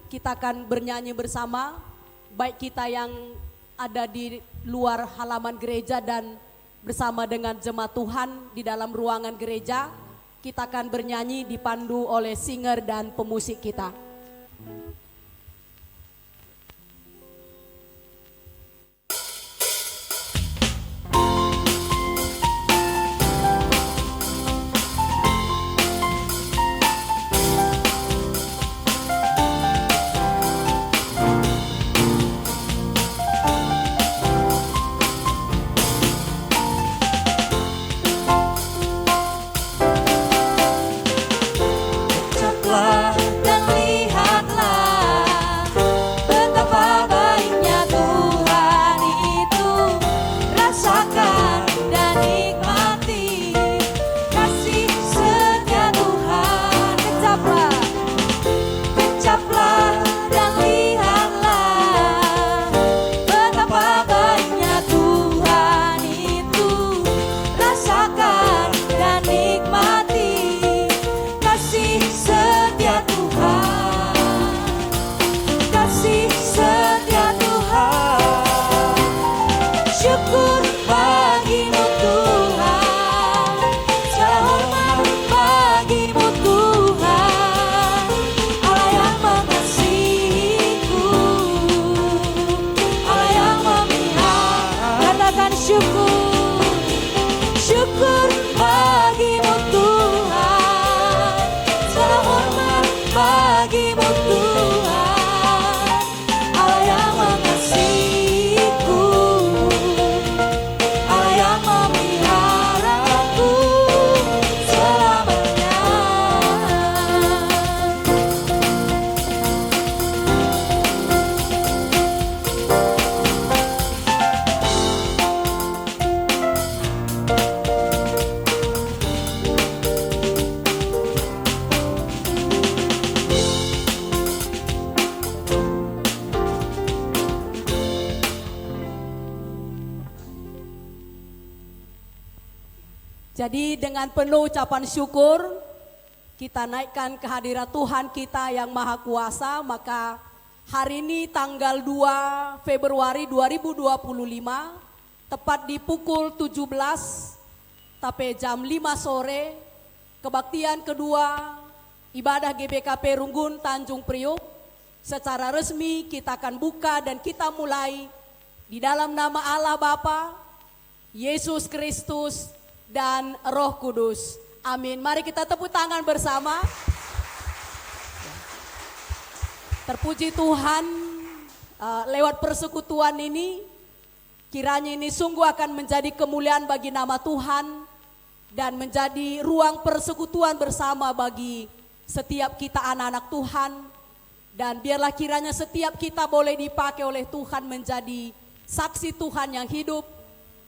kita akan bernyanyi bersama, baik kita yang ada di luar halaman gereja dan bersama dengan jemaat Tuhan di dalam ruangan gereja. Kita akan bernyanyi dipandu oleh singer dan pemusik kita. Jadi dengan penuh ucapan syukur kita naikkan kehadirat Tuhan kita yang Maha Kuasa. Maka hari ini tanggal 2 Februari 2025 tepat di pukul 17 sampai jam 5 sore kebaktian kedua ibadah GBKP Runggun Tanjung Priuk secara resmi kita akan buka dan kita mulai di dalam nama Allah Bapa, Yesus Kristus dan Roh Kudus. Amin. Mari kita tepuk tangan bersama. Terpuji Tuhan, lewat persekutuan ini kiranya ini sungguh akan menjadi kemuliaan bagi nama Tuhan dan menjadi ruang persekutuan bersama bagi setiap kita anak-anak Tuhan. Dan biarlah kiranya setiap kita boleh dipakai oleh Tuhan menjadi saksi Tuhan yang hidup,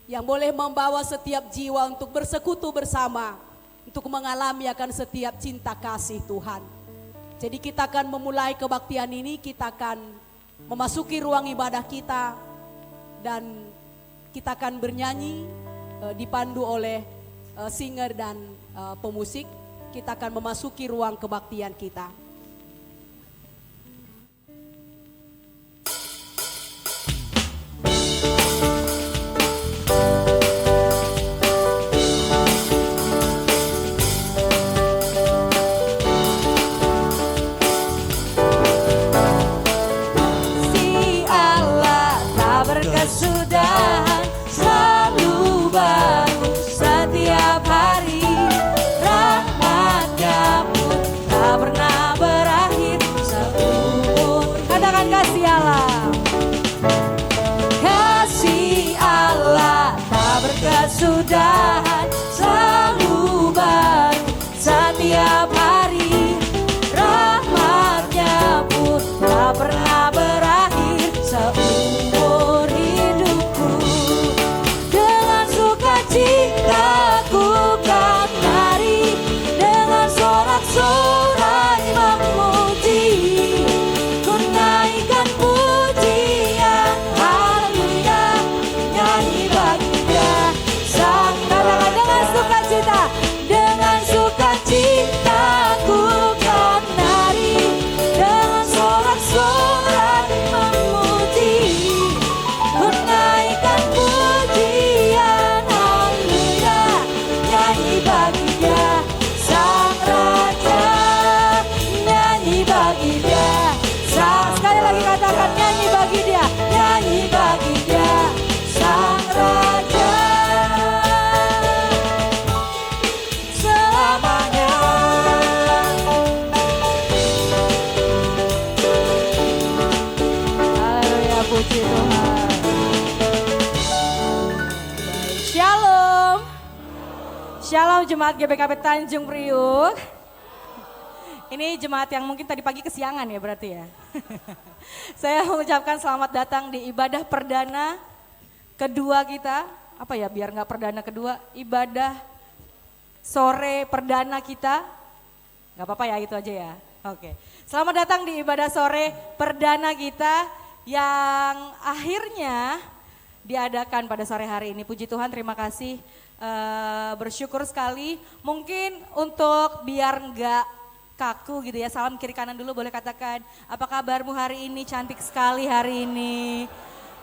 yang boleh membawa setiap jiwa untuk bersekutu bersama, untuk mengalami akan setiap cinta kasih Tuhan. Jadi kita akan memulai kebaktian ini, kita akan memasuki ruang ibadah kita, dan kita akan bernyanyi dipandu oleh singer dan pemusik. Kita akan memasuki ruang kebaktian kita. Setiap hari rahmat-Nya pun tak pernah bagi dia, nyanyi bagi dia, Sang Raja selamanya. Haleluya, puji Tuhan. Shalom. Shalom jemaat GBKP Tanjung Priuk. Ini jemaat yang mungkin tadi pagi kesiangan ya berarti ya. Saya mengucapkan selamat datang di ibadah perdana kedua kita. Apa ya biar gak perdana kedua, ibadah sore perdana kita. Gak apa-apa ya itu aja ya. Oke. Selamat datang di ibadah sore perdana kita yang akhirnya diadakan pada sore hari ini. Puji Tuhan, terima kasih, bersyukur sekali. Mungkin untuk biar nggak kaku gitu ya, salam kiri kanan dulu boleh katakan, apa kabarmu hari ini, cantik sekali hari ini.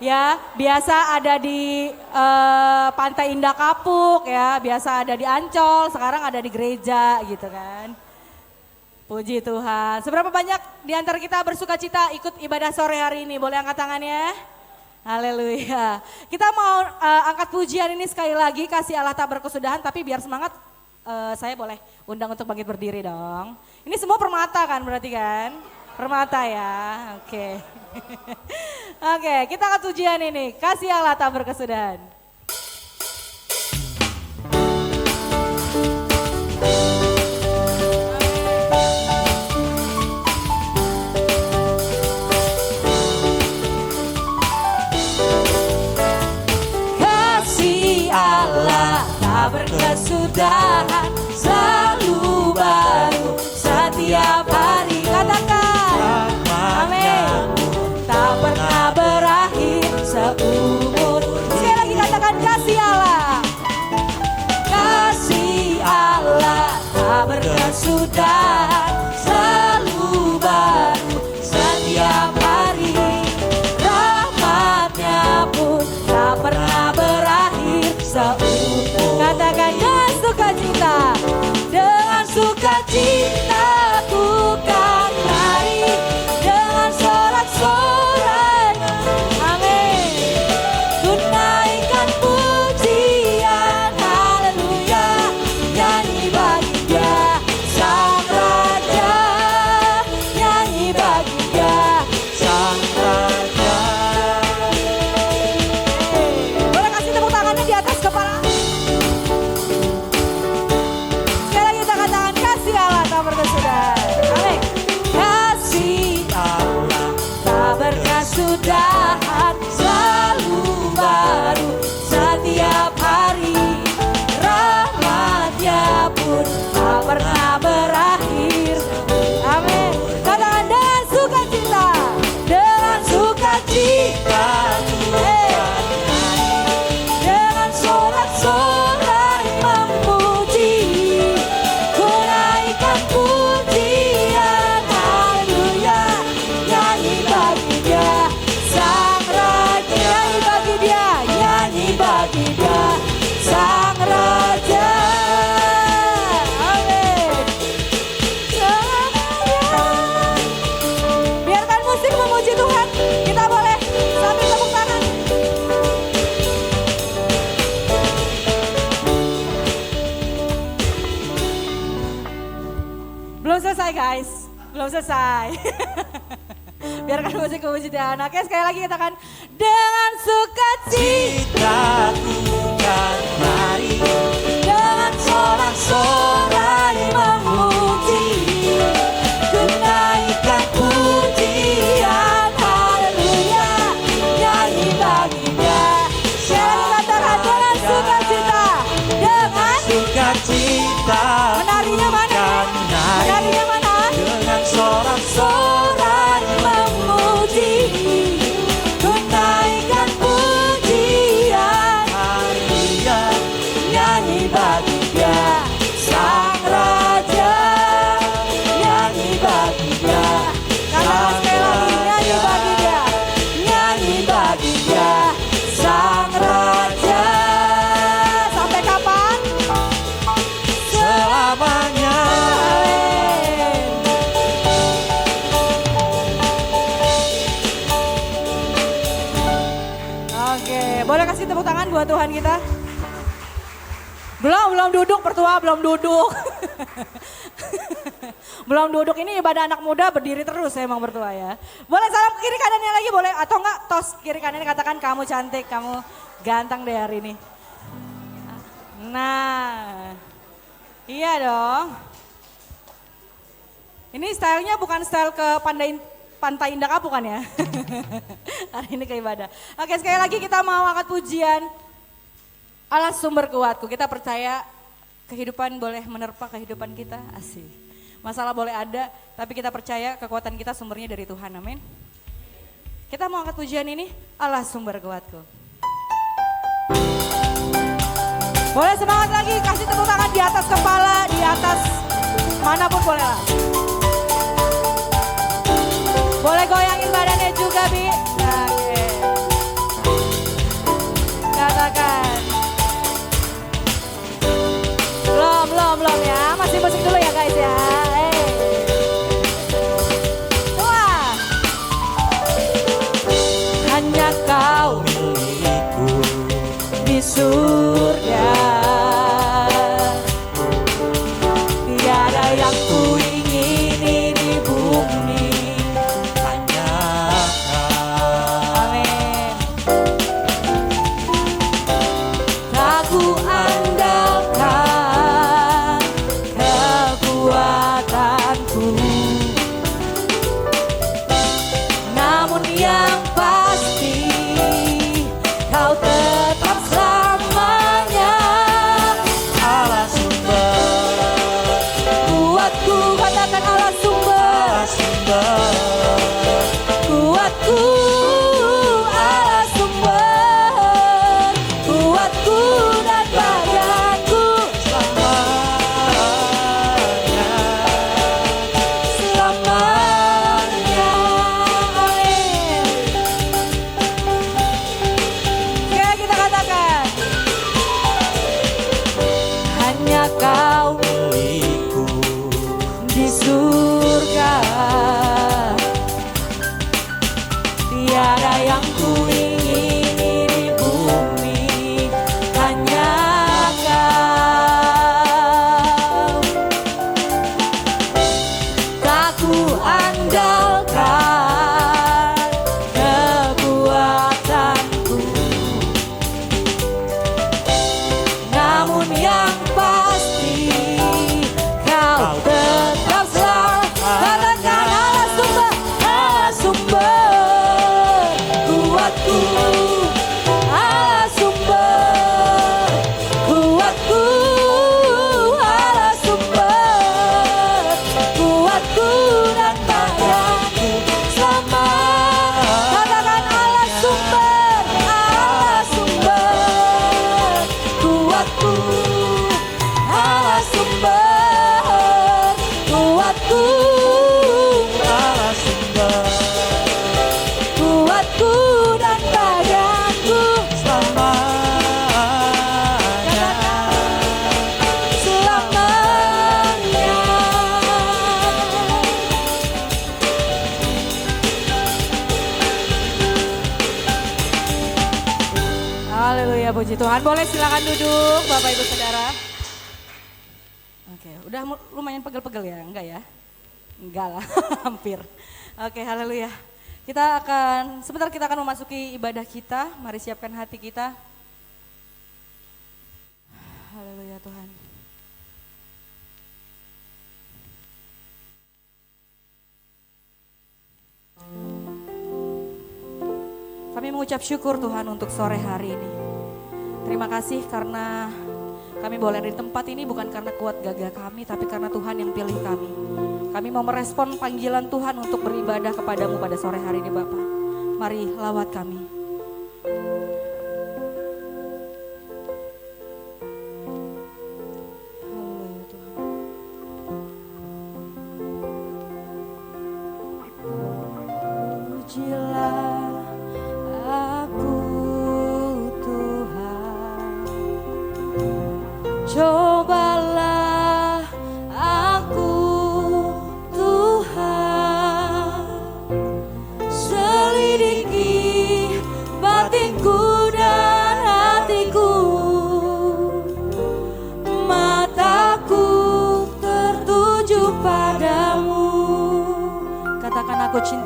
Ya, biasa ada di Pantai Indah Kapuk ya, biasa ada di Ancol, sekarang ada di gereja gitu kan. Puji Tuhan. Seberapa banyak di antara kita bersuka cita ikut ibadah sore hari ini? Boleh angkat tangannya? Haleluya. Kita mau angkat pujian ini sekali lagi, kasih Allah tak berkesudahan, tapi biar semangat saya boleh undang untuk bangkit berdiri dong. Ini semua permata kan berarti kan? Permata ya, oke. Oke, kita angkat pujian ini, kasih Allah tak berkesudahan. Berkesudahan selalu baru setiap hari, katakan amin, tak pernah berakhir seumur. Sekali lagi katakan kasih Allah, kasih Allah tak berkesudahan selalu baru setiap hari, rahmatnya pun tak pernah berakhir seumur. Katakan dengan sukacita, dengan sukacita ku kan lari, dengan sorak-sorai, amin, ku naikkan pujian, haleluya, nyanyi bagi dia, Sang Raja, nyanyi bagi dia, Sang Raja. Boleh kasih tepuk tangannya di atas kepala. Amin. Kasih Allah tak berkesudahan selalu baru setiap hari, rahmatnya pun tak pernah berakhir. Amin. Katakan dengan sukacita, dengan sukacita, dengan sorak-sorai memuji, ku naikkan pujian, haleluya, nyanyi bagi dia, Sang Raja, nyanyi bagi dia, nyanyi bagi dia, Sang Raja, amin. Biarkan musik memuji Tuhan, kita boleh sambil tepuk tangan. Belum selesai guys, belum selesai. Biarkan musik memuji Tuhan. Oke, sekali lagi katakan dengan sukacita ku kan lari, dengan sorak-sorai memuji, ku naikkan pujian, haleluya, nyanyi bagi dia. Sekali lagi katakan dengan sukacita, dengan sukacita. Menarinya mana? Menarinya mana? Dengan sorak-sorai memuji, ku naikkan pujian, haleluya, nyanyi bagi dia, Sang kasih tepuk tangan buat Tuhan kita. Belum duduk, pertua belum duduk. Belum duduk, ini ibadah anak muda berdiri terus emang bertua ya. Boleh salam kiri kanannya lagi boleh atau enggak tos kiri kanannya katakan kamu cantik, kamu ganteng deh hari ini. Nah, iya dong. Ini stylenya bukan style ke Pantai Indah Kapuk kan ya? Hari ini ke ibadah. Oke, sekali lagi kita mau angkat pujian. Allah sumber kuatku, kita percaya kehidupan boleh menerpa kehidupan kita, asik. Masalah boleh ada, tapi kita percaya kekuatan kita sumbernya dari Tuhan, amin. Kita mau angkat pujian ini, Allah sumber kuatku. Boleh semangat lagi, kasih tepuk tangan di atas kepala, di atas manapun boleh lah. Boleh goyangin badannya juga, Bi. Oke. Katakan. Belum ya, masih musik dulu ya guys ya. Wah. Hanya kau milikku di surga. Tiada yang ku ingini di bumi. Hanya kau. Amin. Tak ku andalkan kekuatanku, namun yang pasti kau tetap selamanya. Allah sumber kuatku, katakan Allah sumber kuatku, Allah sumber kuatku dan badanku selamanya. Amin. Oke, kita katakan hanya kau milikku di surga. Tiada yang ku ingini di bumi, hanya kau. Tak ku andalkan kekuatanku, namun yang pasti kau tetap selalu. Katakan Allah sumber kuatku, Allah sumber kuatku, Allah sumber kuatku dan badanku sama. Katakan Allah sumber kuatku, Allah sumber kuatku, Allah sumber kuatku dan badanku selamanya. Selamanya. Haleluya, puji Tuhan. Boleh silakan duduk Bapak Ibu Saudara. Oke, udah lumayan pegel-pegel ya? Enggak ya? Enggak lah, hampir. Oke, haleluya. Sebentar kita akan memasuki ibadah kita. Mari siapkan hati kita. Haleluya Tuhan. Kami mengucap syukur Tuhan untuk sore hari ini. Terima kasih karena kami boleh ada di tempat ini bukan karena kuat gagah kami, tapi karena Tuhan yang pilih kami. Kami mau merespon panggilan Tuhan untuk beribadah kepadamu pada sore hari ini Bapa. Mari lawat kami. Haleluya Tuhan. Pujilah aku Tuhan. Cobalah aku Tuhan, selidiki batinku dan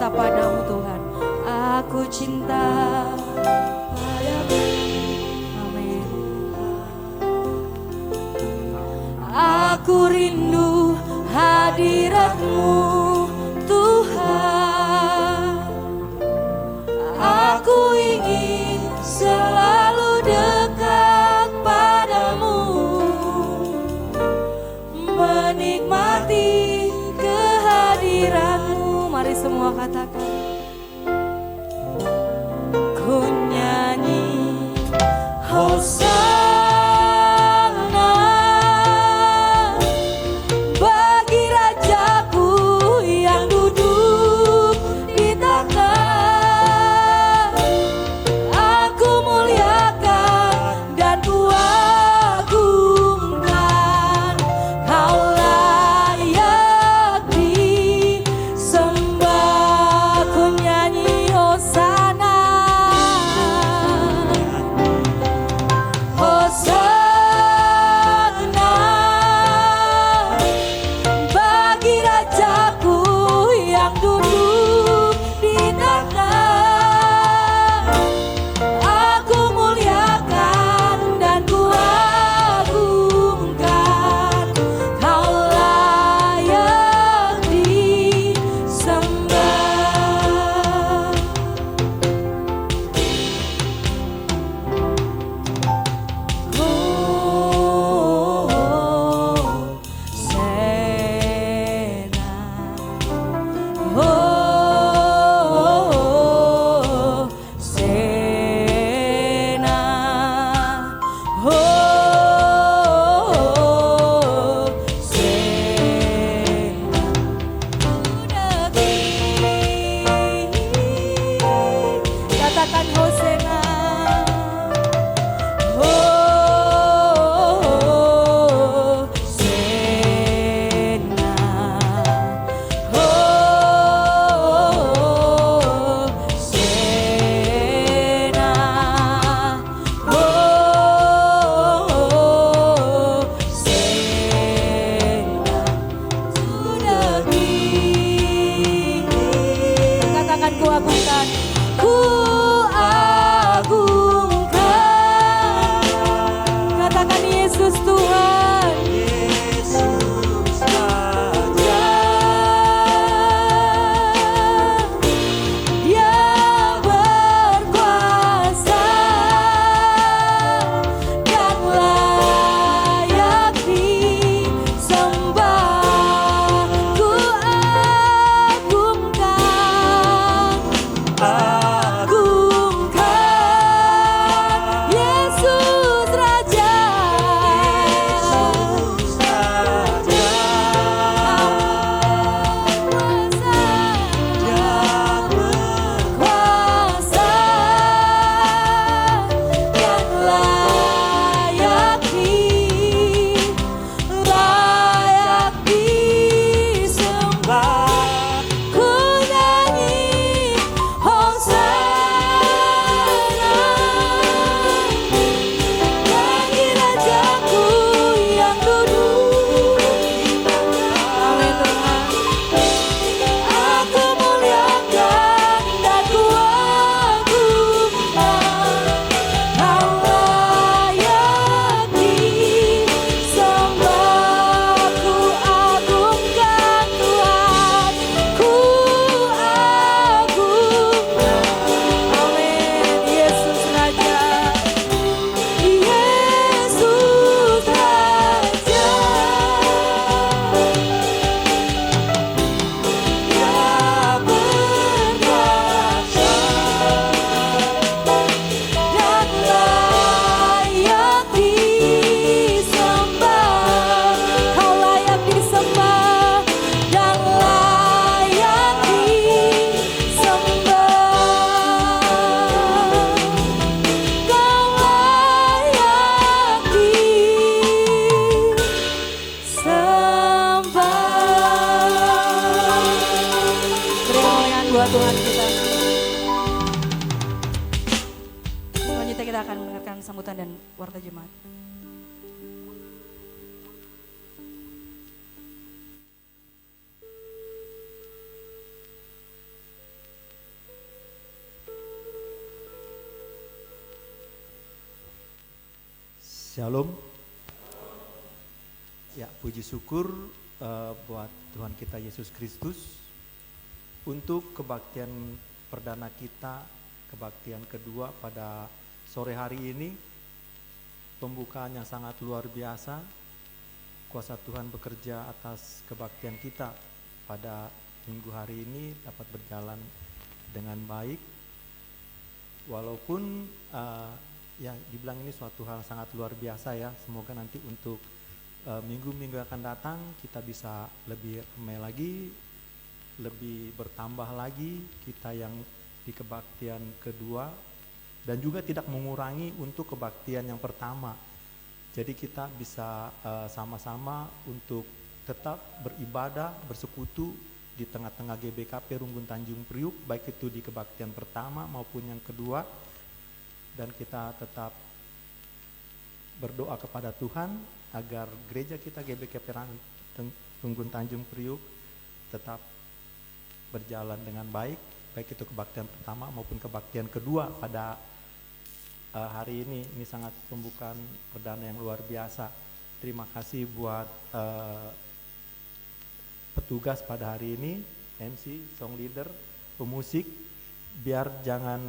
cinta padamu Tuhan. Aku cinta padamu. Amin. Aku rindu hadirat-Mu Tuhan. Aku ingin selalu dekat padamu, menikmati kehadiran-Mu. Mari semua katakan. Ku nyanyi Hosana bagi Rajaku yang duduk di takhta. Aku muliakan dan ku agungkan. Kau layak disembah. Ku nyanyi Hosana. Hosana bagi Rajaku yang duduk di takhta. Aku muliakan dan ku agungkan. Kau layak disembah. Katakan Hosana. Katakan ku agungkan. Ku agungkan. Katakan Yesus Tuhan. Yesus Raja. Dia berkuasa dan layak disembah. Ku agungkan. Agungkan Yesus Raja. Yesus Raja. Dia berkuasa dan layak disembah. Ku nyanyi Hosana bagi Rajaku yang duduk. Amin Tuhan. Aku muliakan dan ku agungkan. Kau layak disembah. Ku agungkan Tuhan. Ku agungkan. Amin. Yesus Raja. Yesus Raja. Dia berkuasa dan layak disembah. Kau layak disembah dan layak disembah. Kau layak disembah. Beri kemuliaan buat Tuhan kita. Selanjutnya kita akan mendengarkan sambutan dan warta jemaat. Shalom. Ya, puji syukur buat Tuhan kita Yesus Kristus untuk kebaktian perdana kita, kebaktian kedua pada sore hari ini. Pembukaan yang sangat luar biasa. Kuasa Tuhan bekerja atas kebaktian kita pada minggu hari ini dapat berjalan dengan baik. Walaupun ya dibilang ini suatu hal sangat luar biasa ya. Semoga nanti untuk minggu-minggu akan datang kita bisa lebih ramai lagi, lebih bertambah lagi kita yang di kebaktian kedua, dan juga tidak mengurangi untuk kebaktian yang pertama. Jadi kita bisa sama-sama untuk tetap beribadah, bersekutu di tengah-tengah GBKP Runggun Tanjung Priuk, baik itu di kebaktian pertama maupun yang kedua. Dan kita tetap berdoa kepada Tuhan agar gereja kita GBKP Runggun Tanjung Priuk tetap berjalan dengan baik, baik itu kebaktian pertama maupun kebaktian kedua pada hari ini. Ini sangat pembukaan perdana yang luar biasa. Terima kasih buat petugas pada hari ini, MC, song leader, pemusik, biar jangan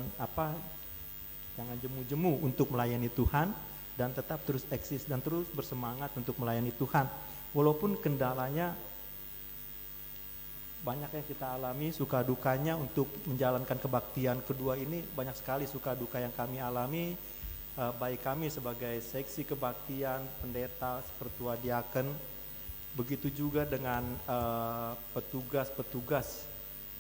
jemu-jemu untuk melayani Tuhan dan tetap terus eksis dan terus bersemangat untuk melayani Tuhan. Walaupun kendalanya banyak yang kita alami, suka dukanya untuk menjalankan kebaktian kedua ini, banyak sekali suka duka yang kami alami, baik kami sebagai seksi kebaktian, pendeta, pertua diaken, begitu juga dengan petugas-petugas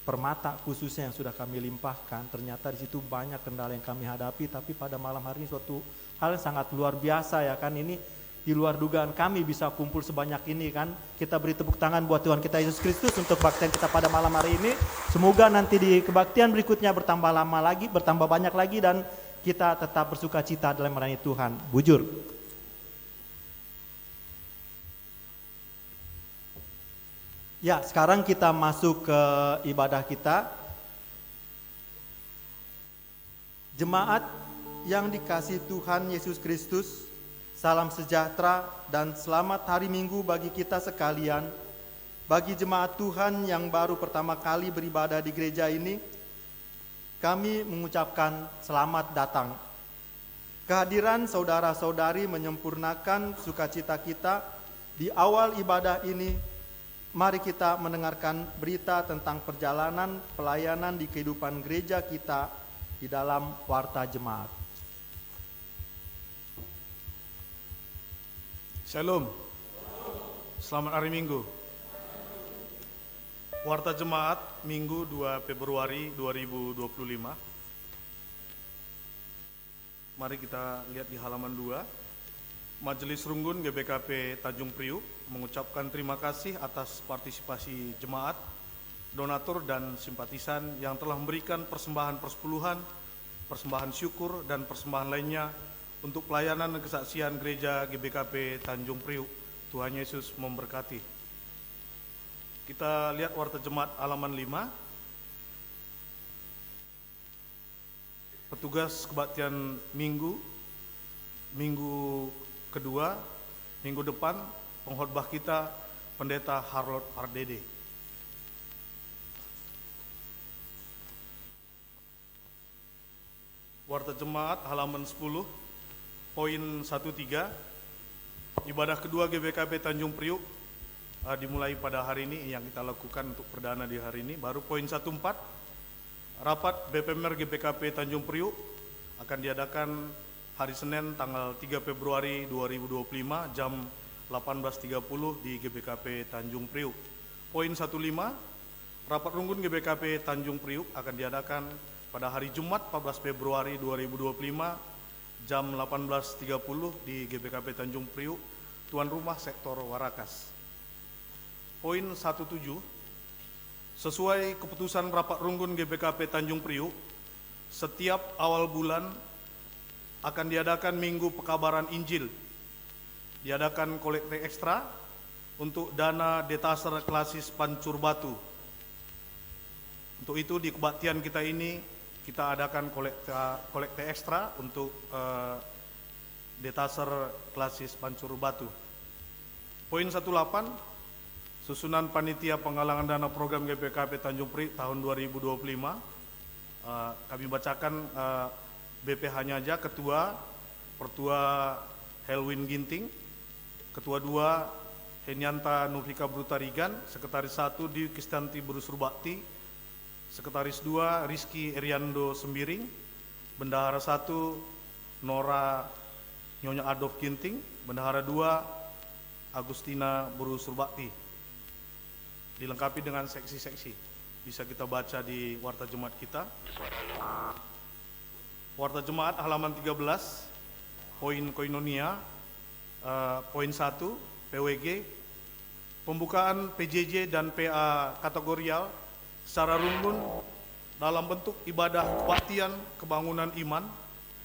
permata khususnya yang sudah kami limpahkan. Ternyata di situ banyak kendala yang kami hadapi, tapi pada malam hari ini suatu hal yang sangat luar biasa ya kan, ini di luar dugaan kami bisa kumpul sebanyak ini kan. Kita beri tepuk tangan buat Tuhan kita Yesus Kristus untuk kebaktian kita pada malam hari ini. Semoga nanti di kebaktian berikutnya bertambah lama lagi, bertambah banyak lagi, dan kita tetap bersuka cita dalam melayani Tuhan. Bujur. Ya, sekarang kita masuk ke ibadah kita. Jemaat yang dikasihi Tuhan Yesus Kristus, salam sejahtera dan selamat hari Minggu bagi kita sekalian. Bagi jemaat Tuhan yang baru pertama kali beribadah di gereja ini, kami mengucapkan selamat datang. Kehadiran saudara-saudari menyempurnakan sukacita kita di awal ibadah ini. Mari kita mendengarkan berita tentang perjalanan pelayanan di kehidupan gereja kita di dalam Warta Jemaat. Shalom. Selamat hari Minggu. Warta Jemaat Minggu 2 Februari 2025. Mari kita lihat di halaman 2. Majelis Runggun GBKP Tanjung Priuk mengucapkan terima kasih atas partisipasi jemaat, donatur dan simpatisan yang telah memberikan persembahan persepuluhan, persembahan syukur dan persembahan lainnya untuk pelayanan dan kesaksian gereja GBKP Tanjung Priuk. Tuhan Yesus memberkati. Kita lihat Warta Jemaat halaman 5. Petugas kebaktian minggu kedua, minggu depan, pengkhotbah kita Pendeta Harold Ardede. Warta Jemaat halaman 10, poin 13, ibadah kedua GBKP Tanjung Priuk dimulai pada hari ini yang kita lakukan untuk perdana di hari ini. Baru poin 14, rapat BPMR GBKP Tanjung Priuk akan diadakan hari Senin tanggal 3 Februari 2025 jam 18.30 di GBKP Tanjung Priuk. Poin 15, rapat runggun GBKP Tanjung Priuk akan diadakan pada hari Jumat 14 Februari 2025 jam 18.30 di GBKP Tanjung Priuk, tuan rumah sektor Warakas. Poin 17, sesuai keputusan rapat runggun GBKP Tanjung Priuk, setiap awal bulan akan diadakan Minggu Pekabaran Injil, diadakan kolekte ekstra untuk dana detaser klasis Pancur Batu. Untuk itu di kebaktian kita ini kita adakan kolekte ekstra untuk Detaser Klasis Pancur Batu. Poin 18, susunan panitia penggalangan dana program GPKP Tanjung Priok tahun 2025. Kami bacakan BPH-nya aja. Ketua Helwin Ginting, Ketua 2 Henyanta Nufika Brutarigan, Sekretaris 1 Dwi Kristanti Burusurbakti, Sekretaris 2 Rizky Eriando Sembiring, Bendahara 1 Nora Nyonya Adolf Ginting, Bendahara 2 Agustina Burusurbakti. Dilengkapi dengan seksi-seksi. Bisa kita baca di Warta Jemaat kita. Warta Jemaat halaman 13, poin koinonia, poin 1, PWG, pembukaan PJJ dan PA kategorial secara rumbun dalam bentuk ibadah kebaktian kebangunan iman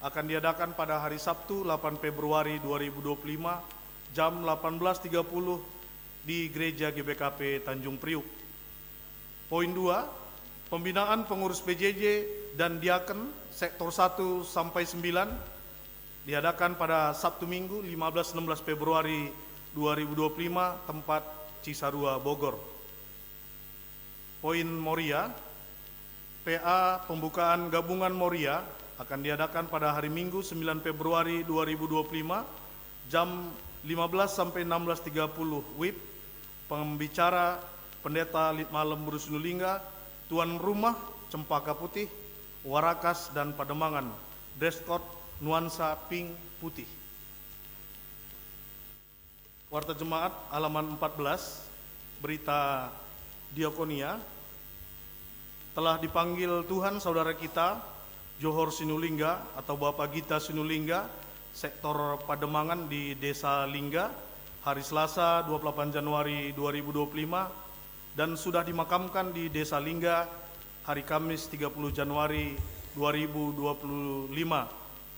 akan diadakan pada hari Sabtu 8 Februari 2025 jam 18.30 di Gereja GBKP Tanjung Priok. Poin 2, pembinaan pengurus PJJ dan diaken sektor 1 sampai 9 diadakan pada Sabtu Minggu 15-16 Februari 2025 tempat Cisarua, Bogor. Poin Moria, PA pembukaan gabungan Moria akan diadakan pada hari Minggu 9 Februari 2025 jam 15 sampai 16.30 WIB. Pembicara Pendeta Litmalem Burusunulingga, Tuan Rumah Cempaka Putih, Warakas dan Pademangan. Dress code nuansa pink putih. Warta Jemaat halaman 14, berita diakonia. Telah dipanggil Tuhan saudara kita Johor Sinulingga atau Bapak Gita Sinulingga, sektor Pademangan di Desa Lingga, hari Selasa 28 Januari 2025 dan sudah dimakamkan di Desa Lingga hari Kamis 30 Januari 2025.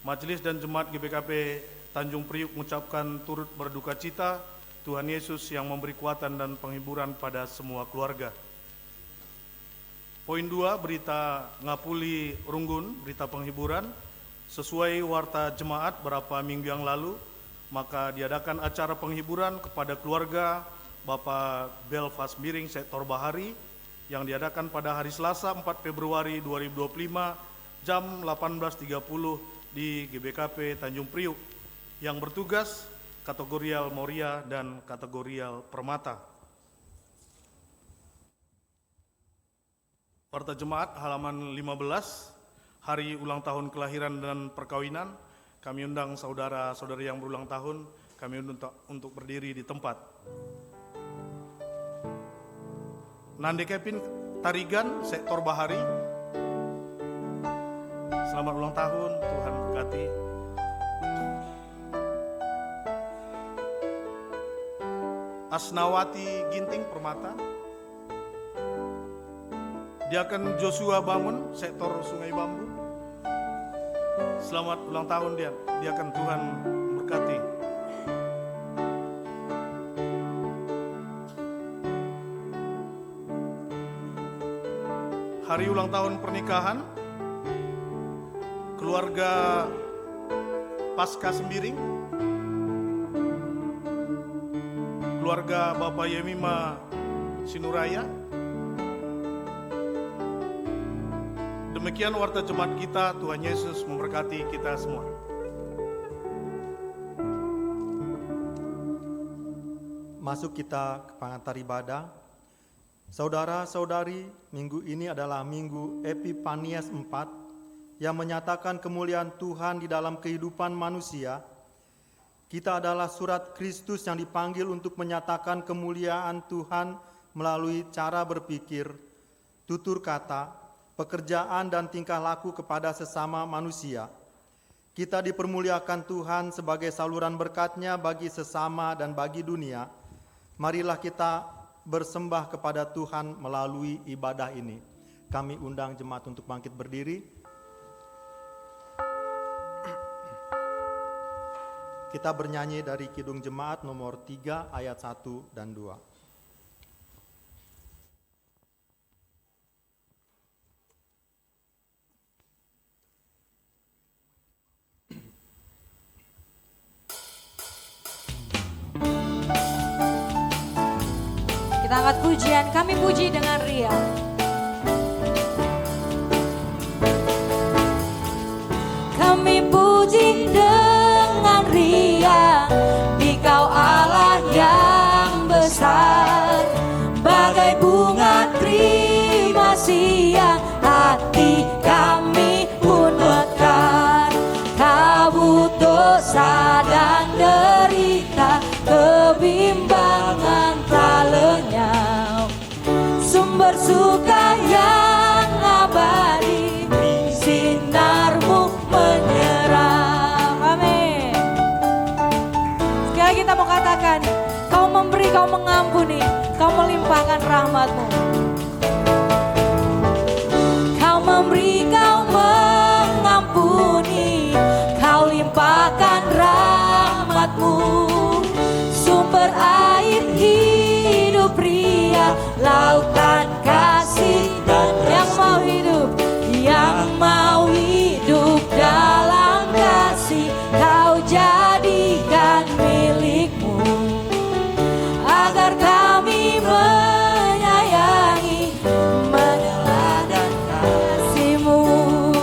Majelis dan Jemaat GBKP Tanjung Priok mengucapkan turut berduka cita. Tuhan Yesus yang memberi kekuatan dan penghiburan pada semua keluarga. Poin 2, berita Ngapuli Runggun, berita penghiburan. Sesuai Warta Jemaat beberapa minggu yang lalu, maka diadakan acara penghiburan kepada keluarga Bapak Belfast Miring sektor Bahari yang diadakan pada hari Selasa 4 Februari 2025 jam 18.30 di GBKP Tanjung Priok yang bertugas kategorial Moria dan kategorial Permata. Warta Jemaat halaman 15, hari ulang tahun kelahiran dan perkawinan. Kami undang saudara-saudari yang berulang tahun, kami untuk berdiri di tempat. Nande Kevin Tarigan, sektor Bahari. Selamat ulang tahun, Tuhan berkati. Asnawati Ginting Permata. Diaken Joshua Bangun, sektor Sungai Bambu. Selamat ulang tahun dia. Diaken, Tuhan berkati. Hari ulang tahun pernikahan keluarga Pasca Sembiring, keluarga Bapak Yemima Sinuraya. Demikian warta jemaat kita. Tuhan Yesus memberkati kita semua. Masuk kita ke pengantar ibadah. Saudara-saudari, minggu ini adalah minggu Epifanias 4 yang menyatakan kemuliaan Tuhan di dalam kehidupan manusia. Kita adalah surat Kristus yang dipanggil untuk menyatakan kemuliaan Tuhan melalui cara berpikir, tutur kata, pekerjaan dan tingkah laku kepada sesama manusia. Kita dipermuliakan Tuhan sebagai saluran berkat-Nya bagi sesama dan bagi dunia. Marilah kita bersembah kepada Tuhan melalui ibadah ini. Kami undang jemaat untuk bangkit berdiri. Kita bernyanyi dari Kidung Jemaat nomor 3 ayat 1 dan 2. angkat pujian, kami puji dengan riang. Kami puji dengan riang, Dikau Allah yang besar, bagai bunga terima siang, hati kami pun mekar. Kabut dosa dan derita, kebimbangan tak lenyap, sumber suka yang abadi, sinarmu menyerap. Amin. Sekali lagi kita mau katakan, Kau memberi, Kau mengampuni, Kau melimpahkan rahmat-Mu. Kau memberi, Kau mengampuni, Kau limpahkan rahmat-Mu. Sumber air hidup pria, lautan kasih dan yang mau hidup, yang mau hidup dalam kasih, Kau jadikan milik-Mu, agar kami menyayangi, meneladani kasih-Mu.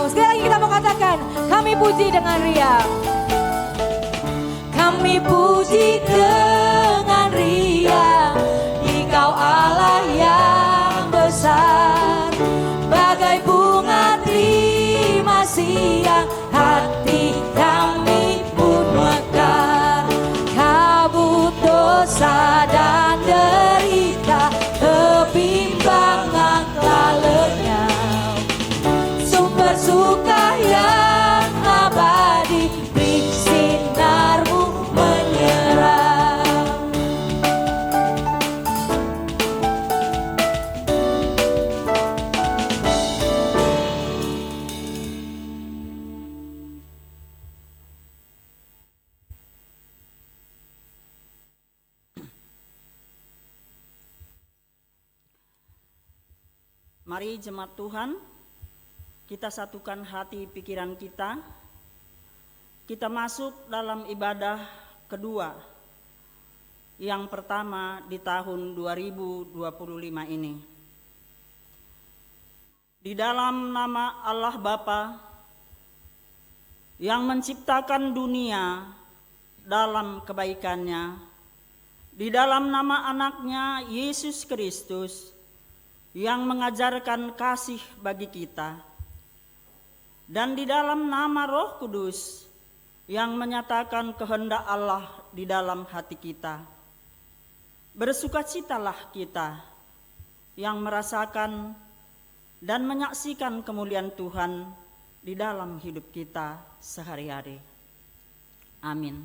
Sekali lagi kita mau katakan, kami puji dengan riang. Kami puji dengan riang, Dikau Allah yang besar, bagai bunga terima siang, hati kami pun mekar. Kabut dosa dan derita, kebimbangan tak lenyap, sumber suka yang abadi, sinar-Mu menyerap. Mari jemaat Tuhan, kita satukan hati pikiran kita. Kita masuk dalam ibadah kedua. Yang pertama di tahun 2025 ini. Di dalam nama Allah Bapa yang menciptakan dunia dalam kebaikannya, di dalam nama anaknya Yesus Kristus yang mengajarkan kasih bagi kita, dan di dalam nama Roh Kudus yang menyatakan kehendak Allah di dalam hati kita. Bersukacitalah kita yang merasakan dan menyaksikan kemuliaan Tuhan di dalam hidup kita sehari-hari. Amin.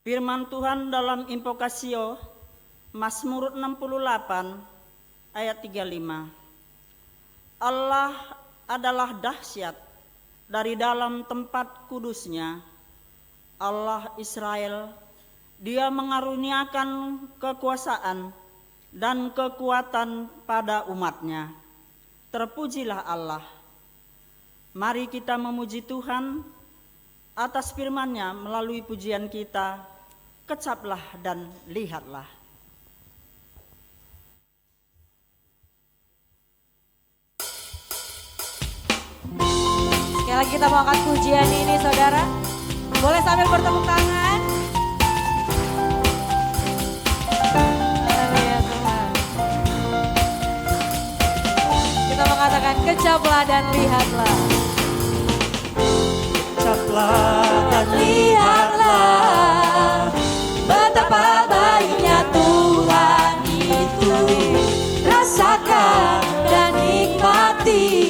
Firman Tuhan dalam Invokasio Mazmur 68 ayat 35. Allah adalah dahsyat dari dalam tempat kudusnya. Allah Israel, Dia mengaruniakan kekuasaan dan kekuatan pada umatnya. Terpujilah Allah. Mari kita memuji Tuhan atas firman-Nya melalui pujian kita. Kecaplah dan lihatlah. Sekali lagi kita mau angkat pujian ini, saudara. Boleh sambil bertepuk tangan. Haleluya Tuhan. Kita mengatakan kecaplah dan lihatlah. Kecaplah dan lihatlah, betapa baiknya Tuhan itu. Rasakan dan nikmati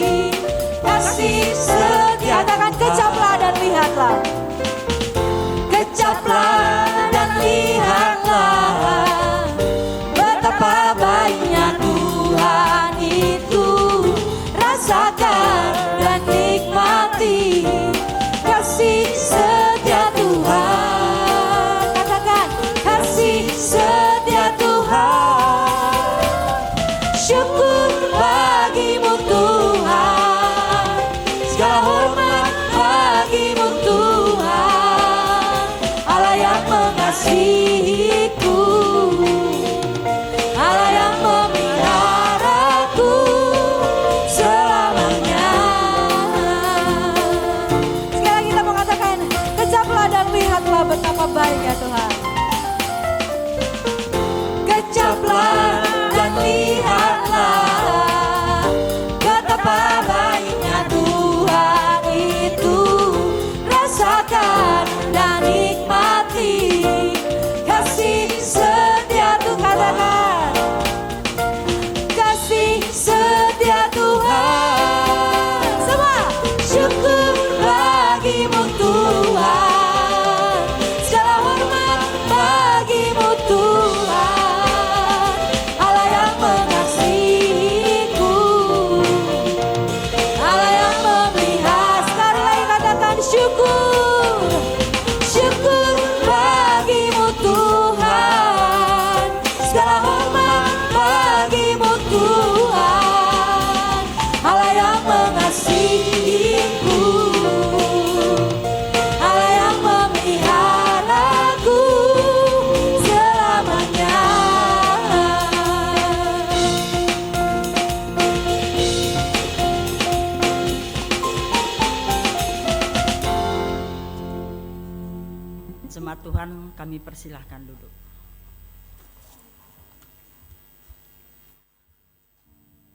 kasih setia. Katakan kecaplah dan lihatlah. Kecaplah dan lihatlah, betapa baiknya Tuhan itu. Rasakan dan nikmati kasih setia Tuhan. Katakan mengasihiku, Allah yang memeliharaku selamanya. Sekali lagi kita mau katakan, kecaplah dan lihatlah betapa baiknya Tuhan. Kecaplah dan lihatlah betapa baiknya Tuhan itu. Rasakan dan nikmati kasih setia Tuhan. Katakan, kasih setia Tuhan. Semua syukur bagimu Tuhan, segala hormat bagimu Tuhan, Allah yang mengasihiku, Allah yang memelihara. Sekali lagi katakan syukur, syukur bagimu Tuhan, segala hormat bagimu Tuhan, Allah yang mengasihiku, Allah yang memeliharaku selamanya. Jemaat Tuhan, kami persilahkan duduk.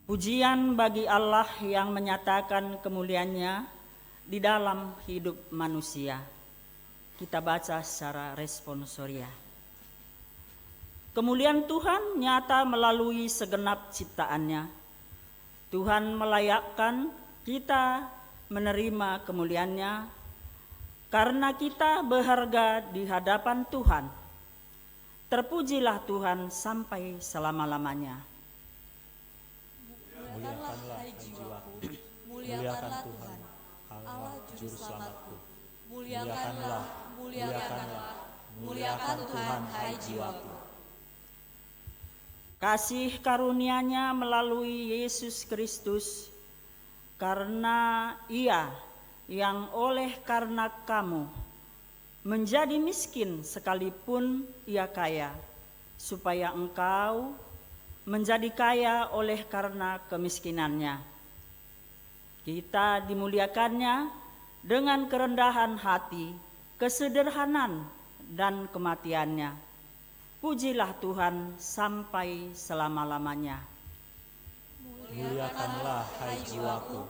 Pujian bagi Allah yang menyatakan kemuliaannya di dalam hidup manusia. Kita baca secara responsoria. Kemuliaan Tuhan nyata melalui segenap ciptaannya. Tuhan melayakkan kita menerima kemuliaannya karena kita berharga di hadapan Tuhan. Terpujilah Tuhan sampai selama-lamanya. Muliakanlah hai jiwaku, muliakan Tuhan, Allah juru selamatku. Muliakanlah, muliakanlah, muliakan Tuhan hai jiwaku. Kasih karunia-Nya melalui Yesus Kristus, karena Ia yang oleh karena kamu menjadi miskin sekalipun Ia kaya, supaya engkau menjadi kaya oleh karena kemiskinannya. Kita dimuliakannya dengan kerendahan hati, kesederhanaan, dan kematiannya. Pujilah Tuhan sampai selama-lamanya. Muliakanlah hai jiwaku,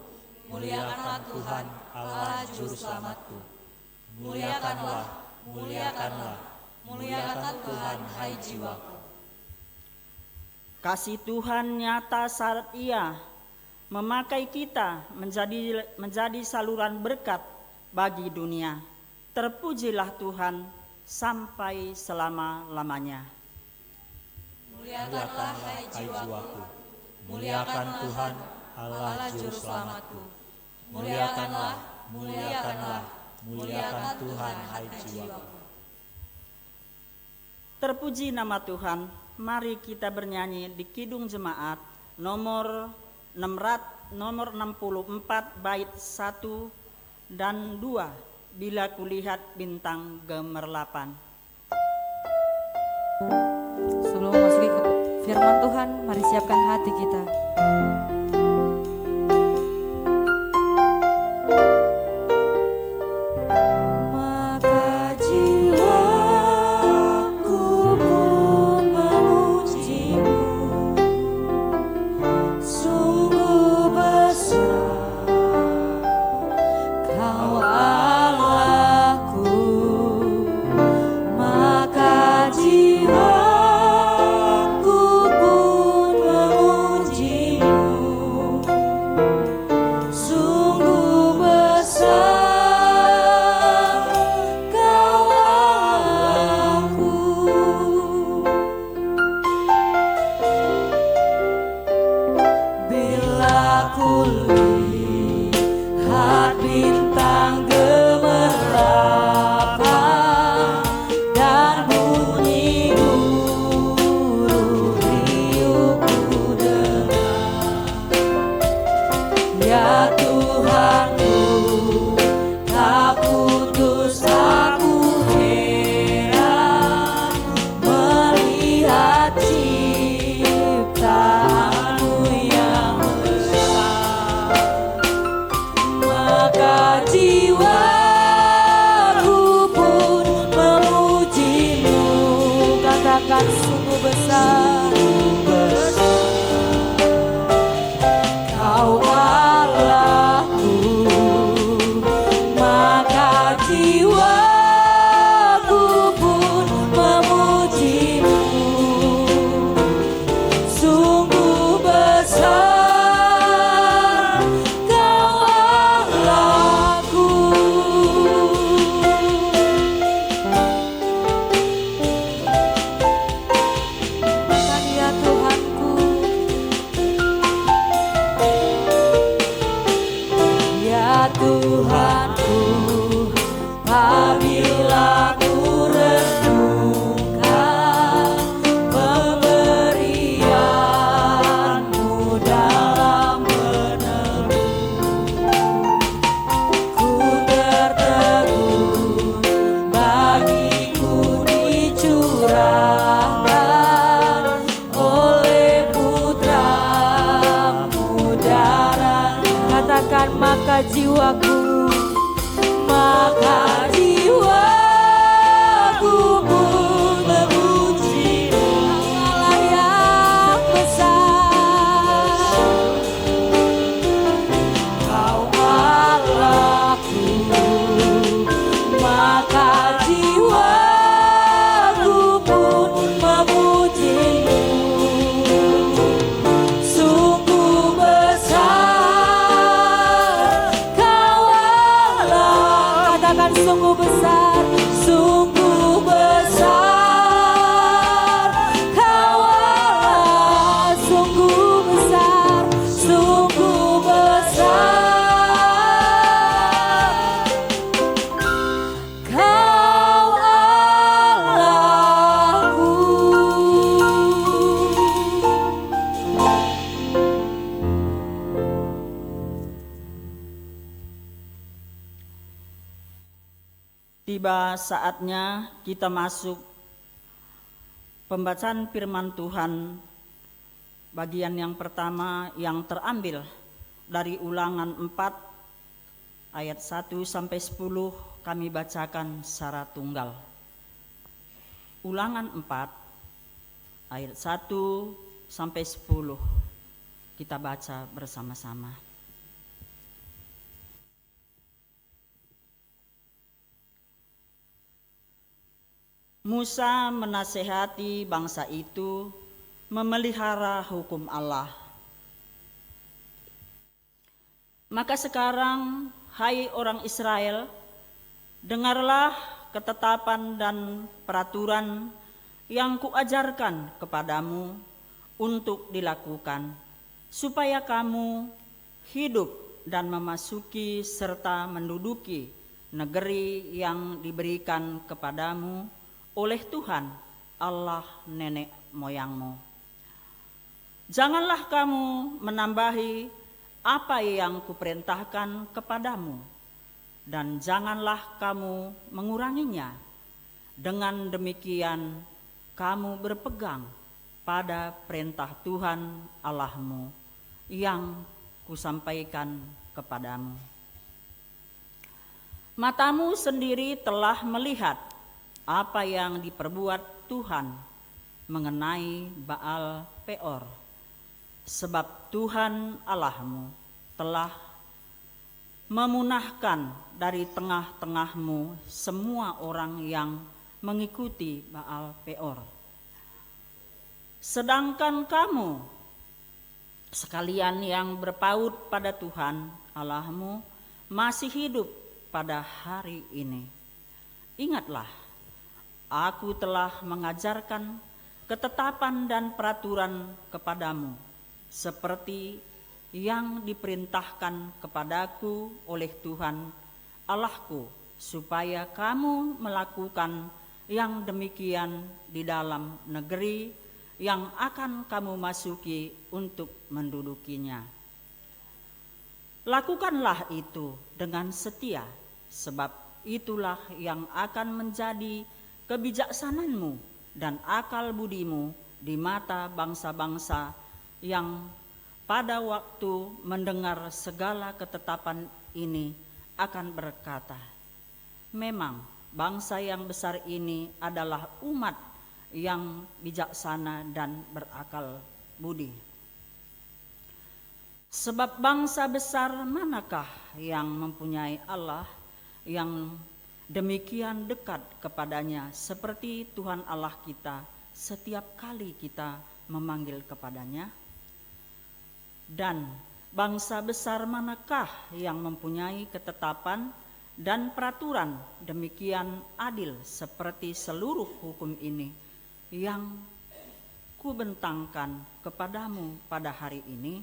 muliakan Tuhan Allah juru selamatku. Muliakanlah, muliakanlah, muliakan Tuhan hai jiwaku. Kasih Tuhan nyata saat Ia memakai kita menjadi saluran berkat bagi dunia. Terpujilah Tuhan sampai selama-lamanya. Muliakanlah hai jiwaku, muliakan Tuhan Allah juru selamatku. Muliakanlah, muliakanlah, muliakan Tuhan hai jiwaku. Terpuji nama Tuhan. Mari kita bernyanyi di Kidung Jemaat nomor 64 bait 1 dan 2, Bila Kulihat Bintang Gemerlapan. Sebelum memasuki ke firman Tuhan, mari siapkan hati kita. Maka jiwaku pun memujimu, sungguh besar Kau Allahku. Maka jiwaku pun memujimu, sungguh besar Kau Allahku. Bila kulihat bintang gemerlapan dan bunyi burung riuh ku dengar, ya Tuhanku, tak putus aku heran maka jiwaku pun memuji-Mu. Allah yang besar, Kau Allahku, maka jiwaku pun memuji-Mu. Sungguh besar Kau Allah, katakan sungguh besar, sungguh besar Kau Allah, sungguh besar, sungguh besar Kau Allahku. Tiba saatnya kita masuk pembacaan firman Tuhan bagian yang pertama yang terambil dari Ulangan 4 ayat 1 sampai 10 kami bacakan secara tunggal. Ulangan 4 ayat 1 sampai 10 kita baca bersama-sama. Musa menasehati bangsa itu memelihara hukum Allah. Maka sekarang, hai orang Israel, dengarlah ketetapan dan peraturan yang kuajarkan kepadamu untuk dilakukan, supaya kamu hidup dan memasuki serta menduduki negeri yang diberikan kepadamu oleh Tuhan Allah nenek moyangmu. Janganlah kamu menambahi apa yang kuperintahkan kepadamu, dan janganlah kamu menguranginya. Dengan demikian kamu berpegang pada perintah Tuhan Allahmu yang kusampaikan kepadamu. Matamu sendiri telah melihat apa yang diperbuat Tuhan mengenai Baal Peor, sebab Tuhan Allahmu telah memunahkan dari tengah-tengahmu semua orang yang mengikuti Baal Peor. Sedangkan kamu sekalian yang berpaut pada Tuhan Allahmu masih hidup pada hari ini. Ingatlah, aku telah mengajarkan ketetapan dan peraturan kepadamu, seperti yang diperintahkan kepadaku oleh Tuhan Allahku, supaya kamu melakukan yang demikian di dalam negeri yang akan kamu masuki untuk mendudukinya. Lakukanlah itu dengan setia, sebab itulah yang akan menjadi kebijaksanaanmu dan akal budimu di mata bangsa-bangsa yang pada waktu mendengar segala ketetapan ini akan berkata, memang bangsa yang besar ini adalah umat yang bijaksana dan berakal budi. Sebab bangsa besar manakah yang mempunyai Allah yang demikian dekat kepadanya seperti Tuhan Allah kita setiap kali kita memanggil kepadanya? Dan bangsa besar manakah yang mempunyai ketetapan dan peraturan demikian adil seperti seluruh hukum ini yang kubentangkan kepadamu pada hari ini?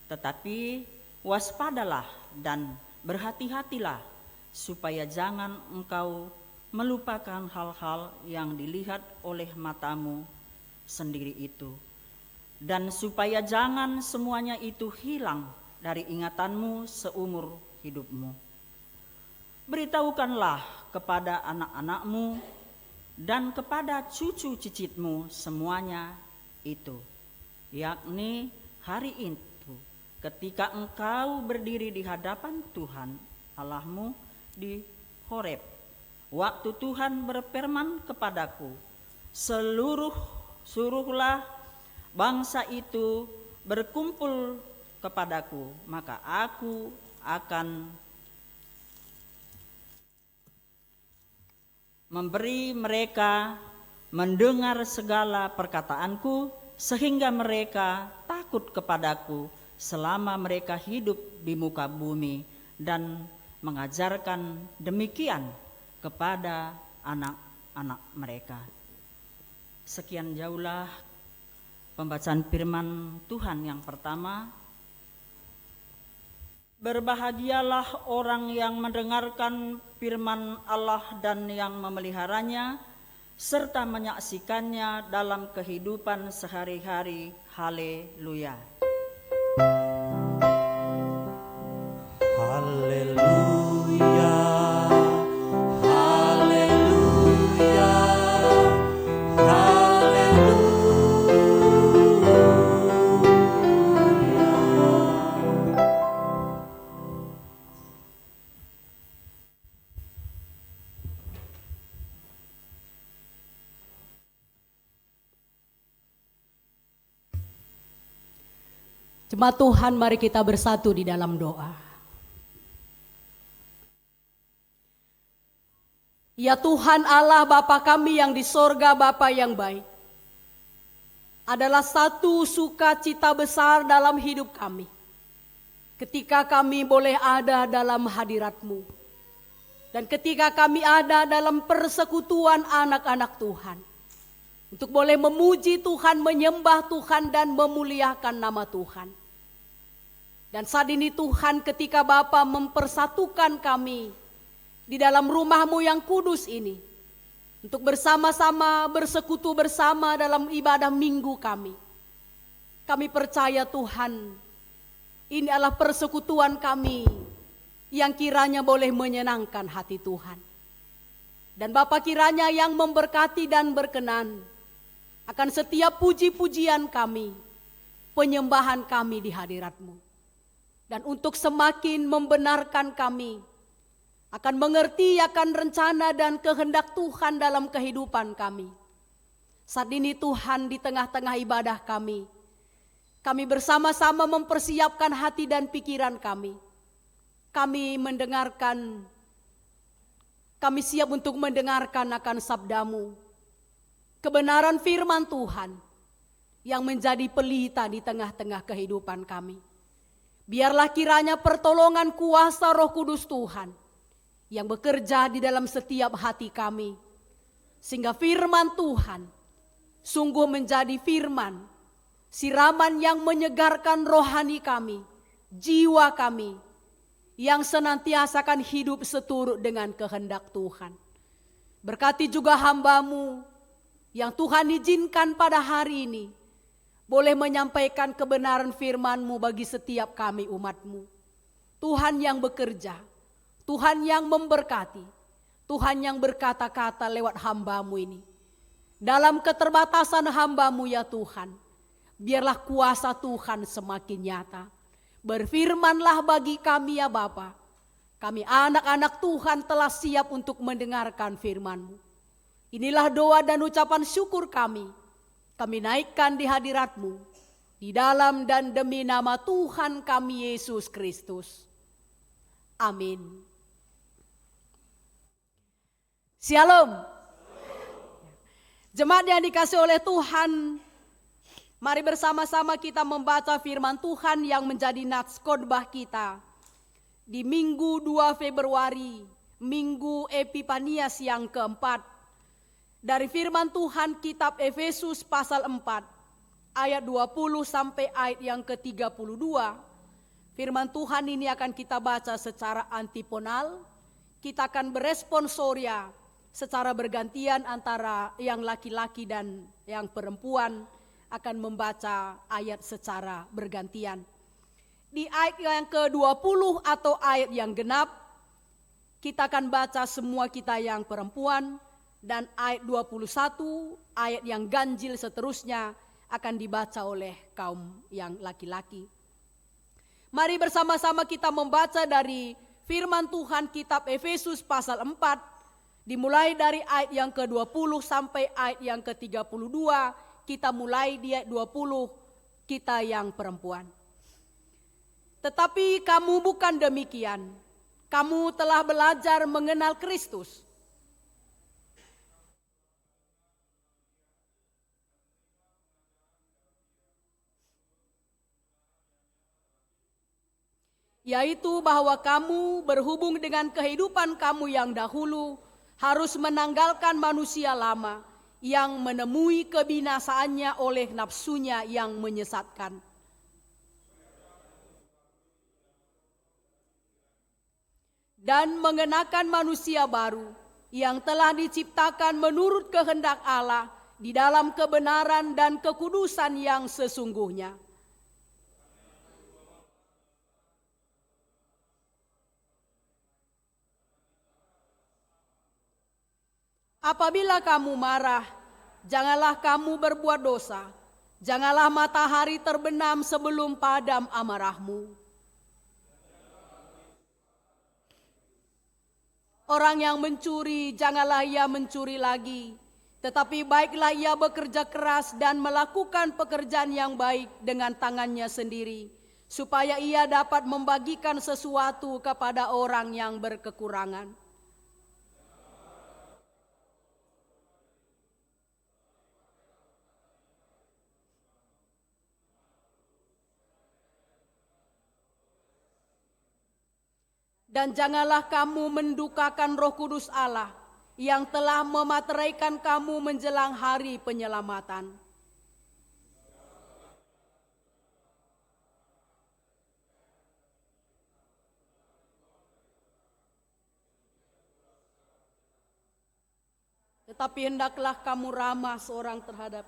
Tetapi waspadalah dan berhati-hatilah, supaya jangan engkau melupakan hal-hal yang dilihat oleh matamu sendiri itu, dan supaya jangan semuanya itu hilang dari ingatanmu seumur hidupmu. Beritahukanlah kepada anak-anakmu dan kepada cucu cicitmu semuanya itu, yakni hari itu, ketika engkau berdiri di hadapan Tuhan Allahmu di Horeb, waktu Tuhan berfirman kepadaku, suruhlah bangsa itu berkumpul kepadaku, maka aku akan memberi mereka mendengar segala perkataanku, sehingga mereka takut kepadaku selama mereka hidup di muka bumi, dan mengajarkan demikian kepada anak-anak mereka. Sekian jauhlah pembacaan firman Tuhan yang pertama. Berbahagialah orang yang mendengarkan firman Allah dan yang memeliharanya, serta menyaksikannya dalam kehidupan sehari-hari. Haleluya. Haleluya, haleluya, haleluya. Jemaat Tuhan, mari kita bersatu di dalam doa. Ya Tuhan Allah Bapa kami yang di sorga, Bapa yang baik, adalah satu sukacita besar dalam hidup kami ketika kami boleh ada dalam hadirat-Mu, dan ketika kami ada dalam persekutuan anak-anak Tuhan, untuk boleh memuji Tuhan, menyembah Tuhan, dan memuliakan nama Tuhan. Dan saat ini Tuhan, ketika Bapa mempersatukan kami di dalam rumah-Mu yang kudus ini, untuk bersama-sama bersekutu bersama dalam ibadah minggu kami. Kami percaya Tuhan, ini adalah persekutuan kami yang kiranya boleh menyenangkan hati Tuhan. Dan Bapa kiranya yang memberkati dan berkenan akan setiap puji-pujian kami, penyembahan kami di hadirat-Mu. Dan untuk semakin membenarkan kami akan mengerti akan rencana dan kehendak Tuhan dalam kehidupan kami. Saat ini Tuhan, di tengah-tengah ibadah kami bersama-sama mempersiapkan hati dan pikiran kami. Kami siap untuk mendengarkan akan sabda-Mu, kebenaran firman Tuhan yang menjadi pelita di tengah-tengah kehidupan kami. Biarlah kiranya pertolongan kuasa Roh Kudus Tuhan yang bekerja di dalam setiap hati kami, sehingga firman Tuhan sungguh menjadi firman, siraman yang menyegarkan rohani kami, jiwa kami, yang senantiasa akan hidup seturut dengan kehendak Tuhan. Berkati juga hamba-Mu yang Tuhan izinkan pada hari ini boleh menyampaikan kebenaran firman-Mu bagi setiap kami umat-Mu. Tuhan yang bekerja, Tuhan yang memberkati, Tuhan yang berkata-kata lewat hamba-Mu ini. Dalam keterbatasan hamba-Mu ya Tuhan, biarlah kuasa Tuhan semakin nyata. Berfirmanlah bagi kami ya Bapa. Kami anak-anak Tuhan telah siap untuk mendengarkan firman-Mu. Inilah doa dan ucapan syukur kami. Kami naikkan di hadirat-Mu, di dalam dan demi nama Tuhan kami Yesus Kristus. Amin. Shalom. Jemaat yang dikasihi oleh Tuhan, mari bersama-sama kita membaca firman Tuhan yang menjadi nats khotbah kita di Minggu 2 Februari, Minggu Epifanias yang keempat. Dari firman Tuhan kitab Efesus pasal 4 ayat 20 sampai ayat yang ke-32. Firman Tuhan ini akan kita baca secara antiponal. Kita akan beresponsoria secara bergantian antara yang laki-laki dan yang perempuan akan membaca ayat secara bergantian. Di ayat yang ke-20 atau ayat yang genap, kita akan baca semua kita yang perempuan. Dan ayat 21, ayat yang ganjil seterusnya akan dibaca oleh kaum yang laki-laki. Mari bersama-sama kita membaca dari firman Tuhan kitab Efesus pasal 4, dimulai dari ayat yang ke-20 sampai ayat yang ke-32. Kita mulai di ayat 20, kita yang perempuan. Tetapi kamu bukan demikian. Kamu telah belajar mengenal Kristus. Yaitu bahwa kamu berhubung dengan kehidupan kamu yang dahulu harus menanggalkan manusia lama yang menemui kebinasaannya oleh nafsunya yang menyesatkan. Dan mengenakan manusia baru yang telah diciptakan menurut kehendak Allah di dalam kebenaran dan kekudusan yang sesungguhnya. Apabila kamu marah, janganlah kamu berbuat dosa. Janganlah matahari terbenam sebelum padam amarahmu. Orang yang mencuri, janganlah ia mencuri lagi. Tetapi baiklah ia bekerja keras dan melakukan pekerjaan yang baik dengan tangannya sendiri, supaya ia dapat membagikan sesuatu kepada orang yang berkekurangan. Dan janganlah kamu mendukakan Roh Kudus Allah yang telah memateraikan kamu menjelang hari penyelamatan. Tetapi hendaklah kamu ramah seorang terhadap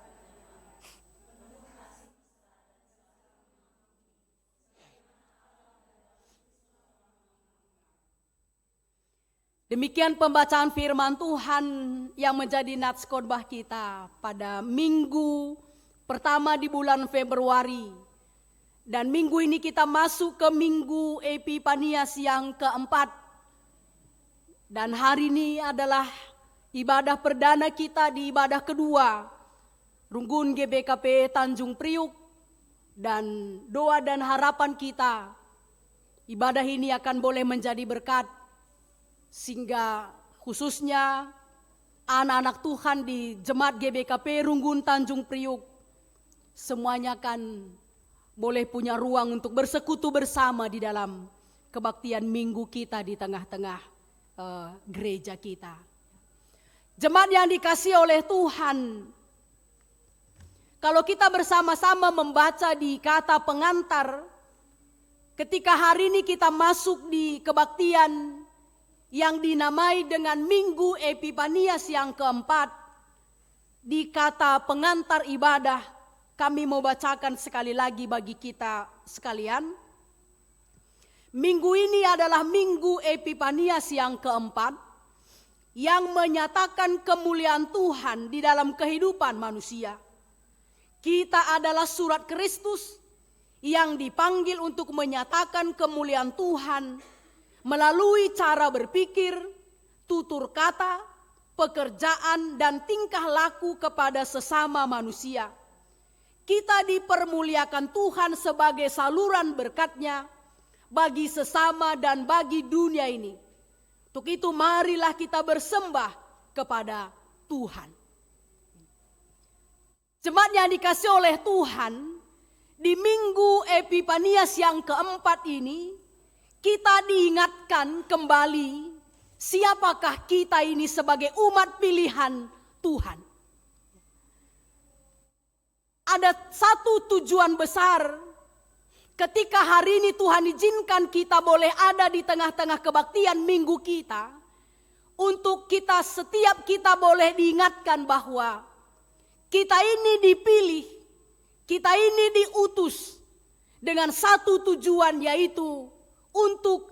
Demikian pembacaan firman Tuhan yang menjadi nats khotbah kita pada minggu pertama di bulan Februari. Dan minggu ini kita masuk ke minggu Epifanias yang keempat. Dan hari ini adalah ibadah perdana kita di ibadah kedua, Runggun GBKP Tanjung Priuk. Dan doa dan harapan kita, ibadah ini akan boleh menjadi berkat, sehingga khususnya anak-anak Tuhan di Jemaat GBKP Runggun Tanjung Priuk semuanya akan boleh punya ruang untuk bersekutu bersama di dalam kebaktian minggu kita di tengah-tengah gereja kita. Jemaat yang dikasihi oleh Tuhan, kalau kita bersama-sama membaca di kata pengantar, ketika hari ini kita masuk di kebaktian yang dinamai dengan Minggu Epifanias yang keempat, di kata pengantar ibadah, kami mau bacakan sekali lagi bagi kita sekalian. Minggu ini adalah Minggu Epifanias yang keempat, yang menyatakan kemuliaan Tuhan di dalam kehidupan manusia. Kita adalah surat Kristus yang dipanggil untuk menyatakan kemuliaan Tuhan melalui cara berpikir, tutur kata, pekerjaan, dan tingkah laku kepada sesama manusia. Kita dipermuliakan Tuhan sebagai saluran berkat-Nya bagi sesama dan bagi dunia ini. Untuk itu marilah kita bersembah kepada Tuhan. Jemaat yang dikasihi oleh Tuhan, di Minggu Epifanias yang keempat ini, kita diingatkan kembali siapakah kita ini sebagai umat pilihan Tuhan. Ada satu tujuan besar ketika hari ini Tuhan izinkan kita boleh ada di tengah-tengah kebaktian minggu kita. Untuk setiap kita boleh diingatkan bahwa kita ini dipilih, kita ini diutus dengan satu tujuan, yaitu untuk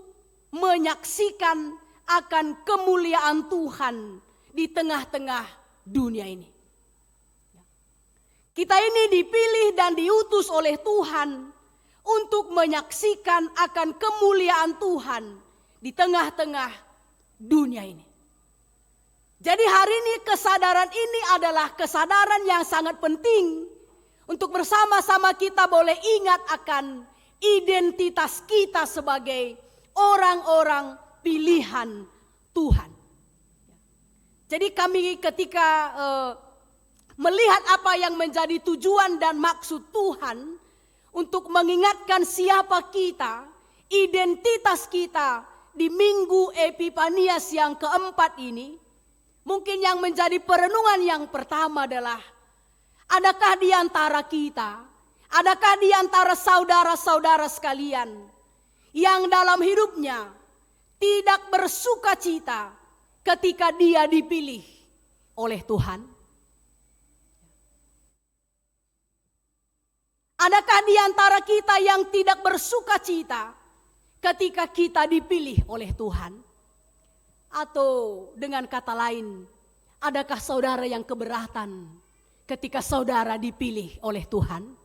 menyaksikan akan kemuliaan Tuhan di tengah-tengah dunia ini. Kita ini dipilih dan diutus oleh Tuhan untuk menyaksikan akan kemuliaan Tuhan di tengah-tengah dunia ini. Jadi hari ini kesadaran ini adalah kesadaran yang sangat penting untuk bersama-sama kita boleh ingat akan identitas kita sebagai orang-orang pilihan Tuhan. Jadi kami ketika melihat apa yang menjadi tujuan dan maksud Tuhan untuk mengingatkan siapa kita, identitas kita di Minggu Epifanias yang keempat ini, mungkin yang menjadi perenungan yang pertama adalah, adakah di antara kita, adakah di antara saudara-saudara sekalian yang dalam hidupnya tidak bersuka cita ketika dia dipilih oleh Tuhan? Adakah di antara kita yang tidak bersuka cita ketika kita dipilih oleh Tuhan? Atau dengan kata lain, adakah saudara yang keberatan ketika saudara dipilih oleh Tuhan?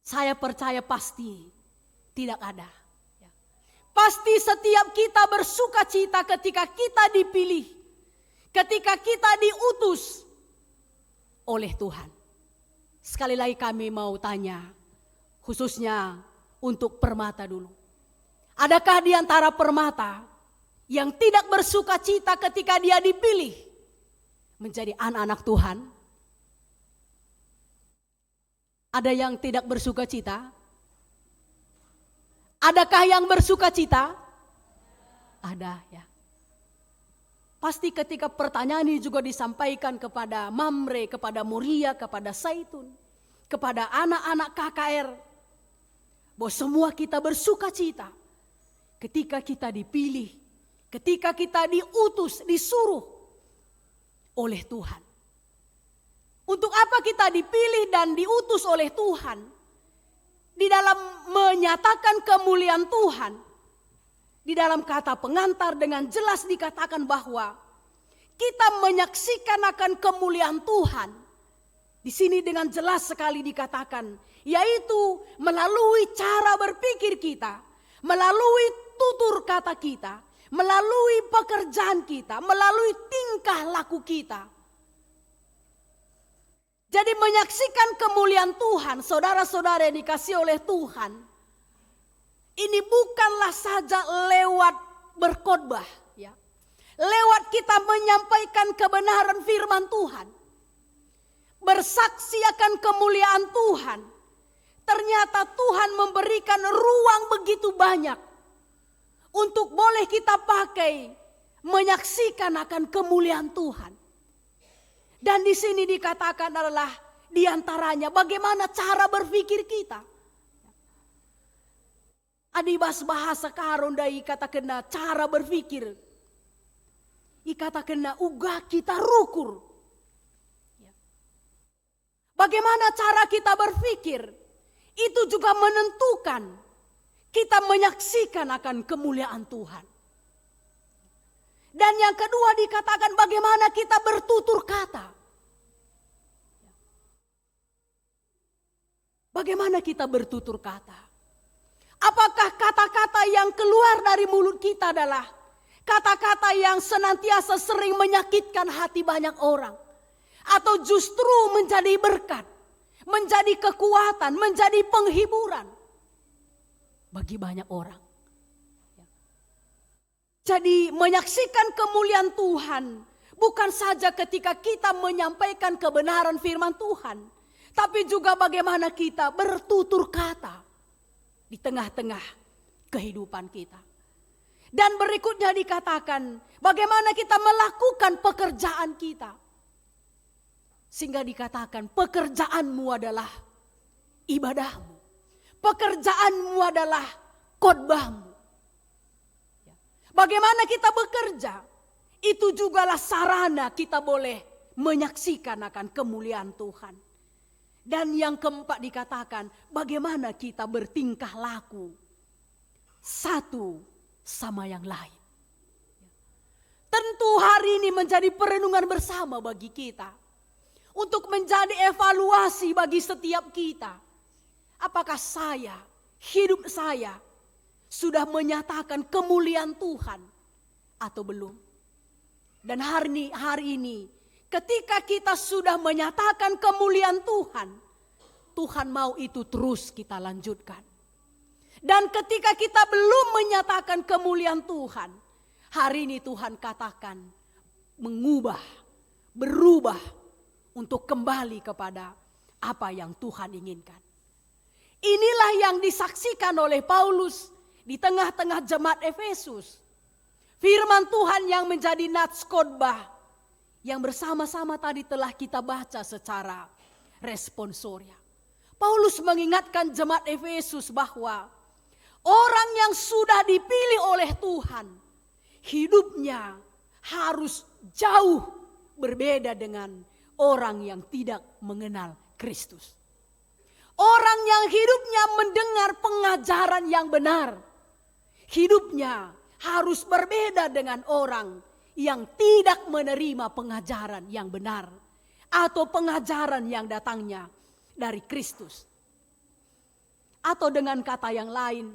Saya percaya pasti tidak ada. Pasti setiap kita bersuka cita ketika kita dipilih, ketika kita diutus oleh Tuhan. Sekali lagi kami mau tanya, khususnya untuk Permata dulu. Adakah di antara Permata yang tidak bersuka cita ketika dia dipilih menjadi anak-anak Tuhan? Ada yang tidak bersuka cita? Adakah yang bersuka cita? Ada ya. Pasti ketika pertanyaan ini juga disampaikan kepada Mamre, kepada Moria, kepada Saitun, kepada anak-anak KKR, bahwa semua kita bersuka cita ketika kita dipilih, ketika kita diutus, disuruh oleh Tuhan. Untuk apa kita dipilih dan diutus oleh Tuhan? Di dalam menyatakan kemuliaan Tuhan, di dalam kata pengantar dengan jelas dikatakan bahwa kita menyaksikan akan kemuliaan Tuhan. Di sini dengan jelas sekali dikatakan, yaitu melalui cara berpikir kita, melalui tutur kata kita, melalui pekerjaan kita, melalui tingkah laku kita. Jadi menyaksikan kemuliaan Tuhan, saudara-saudara yang dikasihi oleh Tuhan, ini bukanlah saja lewat berkhotbah, ya. Lewat kita menyampaikan kebenaran firman Tuhan, bersaksi akan kemuliaan Tuhan. Ternyata Tuhan memberikan ruang begitu banyak untuk boleh kita pakai menyaksikan akan kemuliaan Tuhan. Dan di sini dikatakan adalah diantaranya bagaimana cara berpikir kita. Adibas bahasa karon dai kata kena cara berpikir. Ikata kena uga kita rukur. Bagaimana cara kita berpikir? Itu juga menentukan kita menyaksikan akan kemuliaan Tuhan. Dan yang kedua dikatakan bagaimana kita bertutur kata. Bagaimana kita bertutur kata? Apakah kata-kata yang keluar dari mulut kita adalah kata-kata yang senantiasa sering menyakitkan hati banyak orang? Atau justru menjadi berkat, menjadi kekuatan, menjadi penghiburan bagi banyak orang? Jadi menyaksikan kemuliaan Tuhan bukan saja ketika kita menyampaikan kebenaran firman Tuhan, tapi juga bagaimana kita bertutur kata di tengah-tengah kehidupan kita. Dan berikutnya dikatakan bagaimana kita melakukan pekerjaan kita. Sehingga dikatakan pekerjaanmu adalah ibadahmu. Pekerjaanmu adalah khotbahmu. Bagaimana kita bekerja, itu jugalah sarana kita boleh menyaksikan akan kemuliaan Tuhan. Dan yang keempat dikatakan, bagaimana kita bertingkah laku satu sama yang lain. Tentu hari ini menjadi perenungan bersama bagi kita. Untuk menjadi evaluasi bagi setiap kita. apakah hidup saya sudah menyatakan kemuliaan Tuhan atau belum? Dan hari ini ketika kita sudah menyatakan kemuliaan Tuhan, Tuhan mau itu terus kita lanjutkan. Dan ketika kita belum menyatakan kemuliaan Tuhan, hari ini Tuhan katakan berubah untuk kembali kepada apa yang Tuhan inginkan. Inilah yang disaksikan oleh Paulus di tengah-tengah jemaat Efesus. Firman Tuhan yang menjadi nats khotbah yang bersama-sama tadi telah kita baca secara responsoria. Paulus mengingatkan jemaat Efesus bahwa orang yang sudah dipilih oleh Tuhan, hidupnya harus jauh berbeda dengan orang yang tidak mengenal Kristus. Orang yang hidupnya mendengar pengajaran yang benar, hidupnya harus berbeda dengan orang yang tidak menerima pengajaran yang benar atau pengajaran yang datangnya dari Kristus. Atau dengan kata yang lain,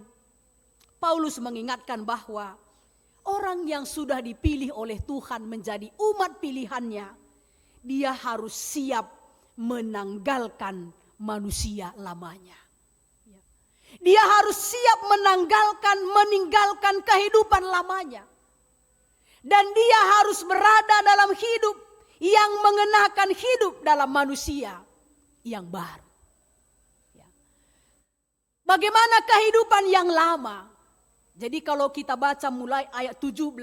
Paulus mengingatkan bahwa orang yang sudah dipilih oleh Tuhan menjadi umat pilihannya, dia harus siap menanggalkan manusia lamanya. Dia harus siap meninggalkan kehidupan lamanya. Dan dia harus berada dalam hidup yang mengenakan hidup dalam manusia yang baru. Bagaimana kehidupan yang lama? Jadi kalau kita baca mulai ayat 17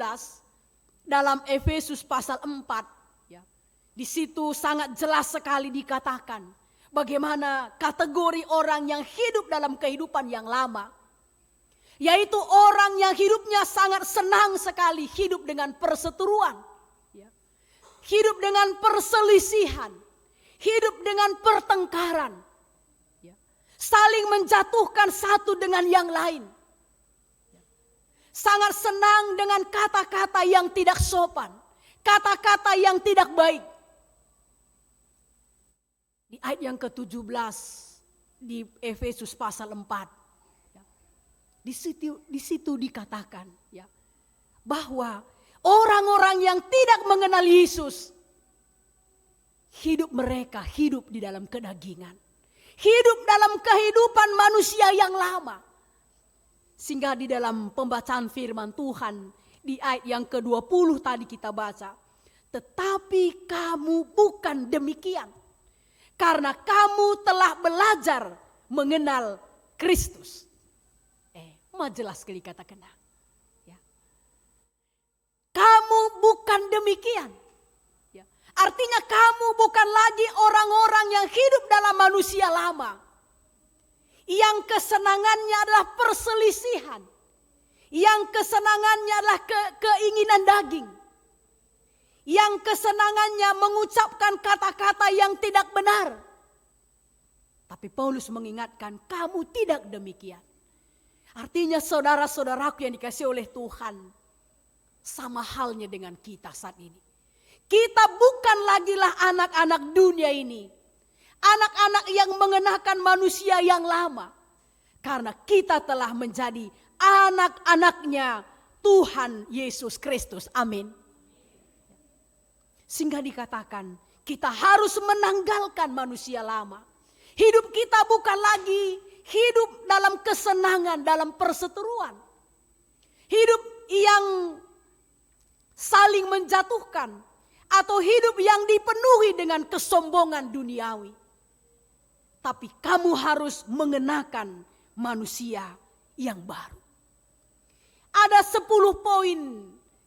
dalam Efesus pasal 4, di situ sangat jelas sekali dikatakan bagaimana kategori orang yang hidup dalam kehidupan yang lama. Yaitu orang yang hidupnya sangat senang sekali hidup dengan perseteruan. Hidup dengan perselisihan. Hidup dengan pertengkaran. Saling menjatuhkan satu dengan yang lain. Sangat senang dengan kata-kata yang tidak sopan. Kata-kata yang tidak baik. Di ayat yang ke-17 di Efesus pasal 4. Di situ dikatakan bahwa orang-orang yang tidak mengenal Yesus, mereka hidup di dalam kedagingan. Hidup dalam kehidupan manusia yang lama. Sehingga di dalam pembacaan firman Tuhan di ayat yang ke-20 tadi kita baca. Tetapi kamu bukan demikian. Karena kamu telah belajar mengenal Kristus. Jelas sekali katakan. Kamu bukan demikian. Artinya kamu bukan lagi orang-orang yang hidup dalam manusia lama. Yang kesenangannya adalah perselisihan. Yang kesenangannya adalah keinginan daging. Yang kesenangannya mengucapkan kata-kata yang tidak benar. Tapi Paulus mengingatkan kamu tidak demikian. Artinya saudara-saudaraku yang dikasihi oleh Tuhan, sama halnya dengan kita saat ini. Kita bukan lagilah anak-anak dunia ini. Anak-anak yang mengenakan manusia yang lama. Karena kita telah menjadi anak-anaknya Tuhan Yesus Kristus. Amin. Sehingga dikatakan kita harus menanggalkan manusia lama. Hidup kita bukan lagi hidup dalam kesenangan, dalam perseteruan. Hidup yang saling menjatuhkan. Atau hidup yang dipenuhi dengan kesombongan duniawi. Tapi kamu harus mengenakan manusia yang baru. Ada 10 poin.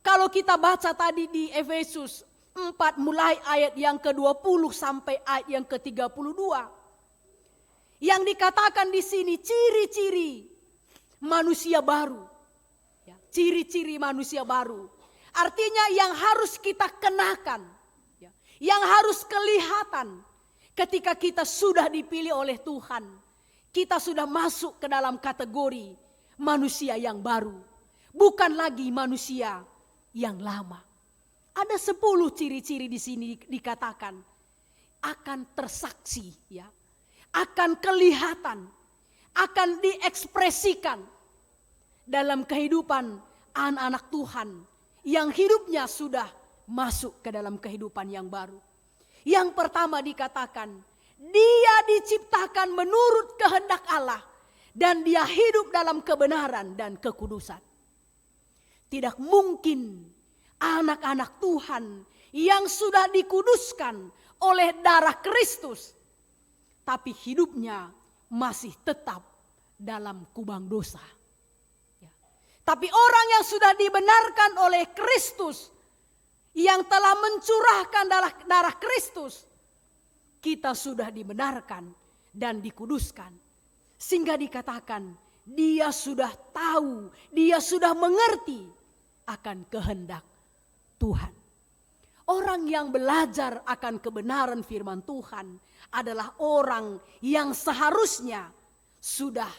Kalau kita baca tadi di Efesus 4 mulai ayat yang ke-20 sampai ayat yang ke-32. Yang dikatakan di sini ciri-ciri manusia baru. Ciri-ciri manusia baru. Artinya yang harus kita kenakan. Yang harus kelihatan ketika kita sudah dipilih oleh Tuhan. Kita sudah masuk ke dalam kategori manusia yang baru. Bukan lagi manusia yang lama. Ada 10 ciri-ciri di sini dikatakan. Akan tersaksi, akan kelihatan akan diekspresikan dalam kehidupan anak-anak Tuhan yang hidupnya sudah masuk ke dalam kehidupan yang baru. Yang pertama dikatakan, dia diciptakan menurut kehendak Allah dan dia hidup dalam kebenaran dan kekudusan. Tidak mungkin anak-anak Tuhan yang sudah dikuduskan oleh darah Kristus, tapi hidupnya masih tetap dalam kubang dosa. Ya. Tapi orang yang sudah dibenarkan oleh Kristus, yang telah mencurahkan darah Kristus, kita sudah dibenarkan dan dikuduskan. Sehingga dikatakan dia sudah tahu, dia sudah mengerti akan kehendak Tuhan. Orang yang belajar akan kebenaran firman Tuhan adalah orang yang seharusnya sudah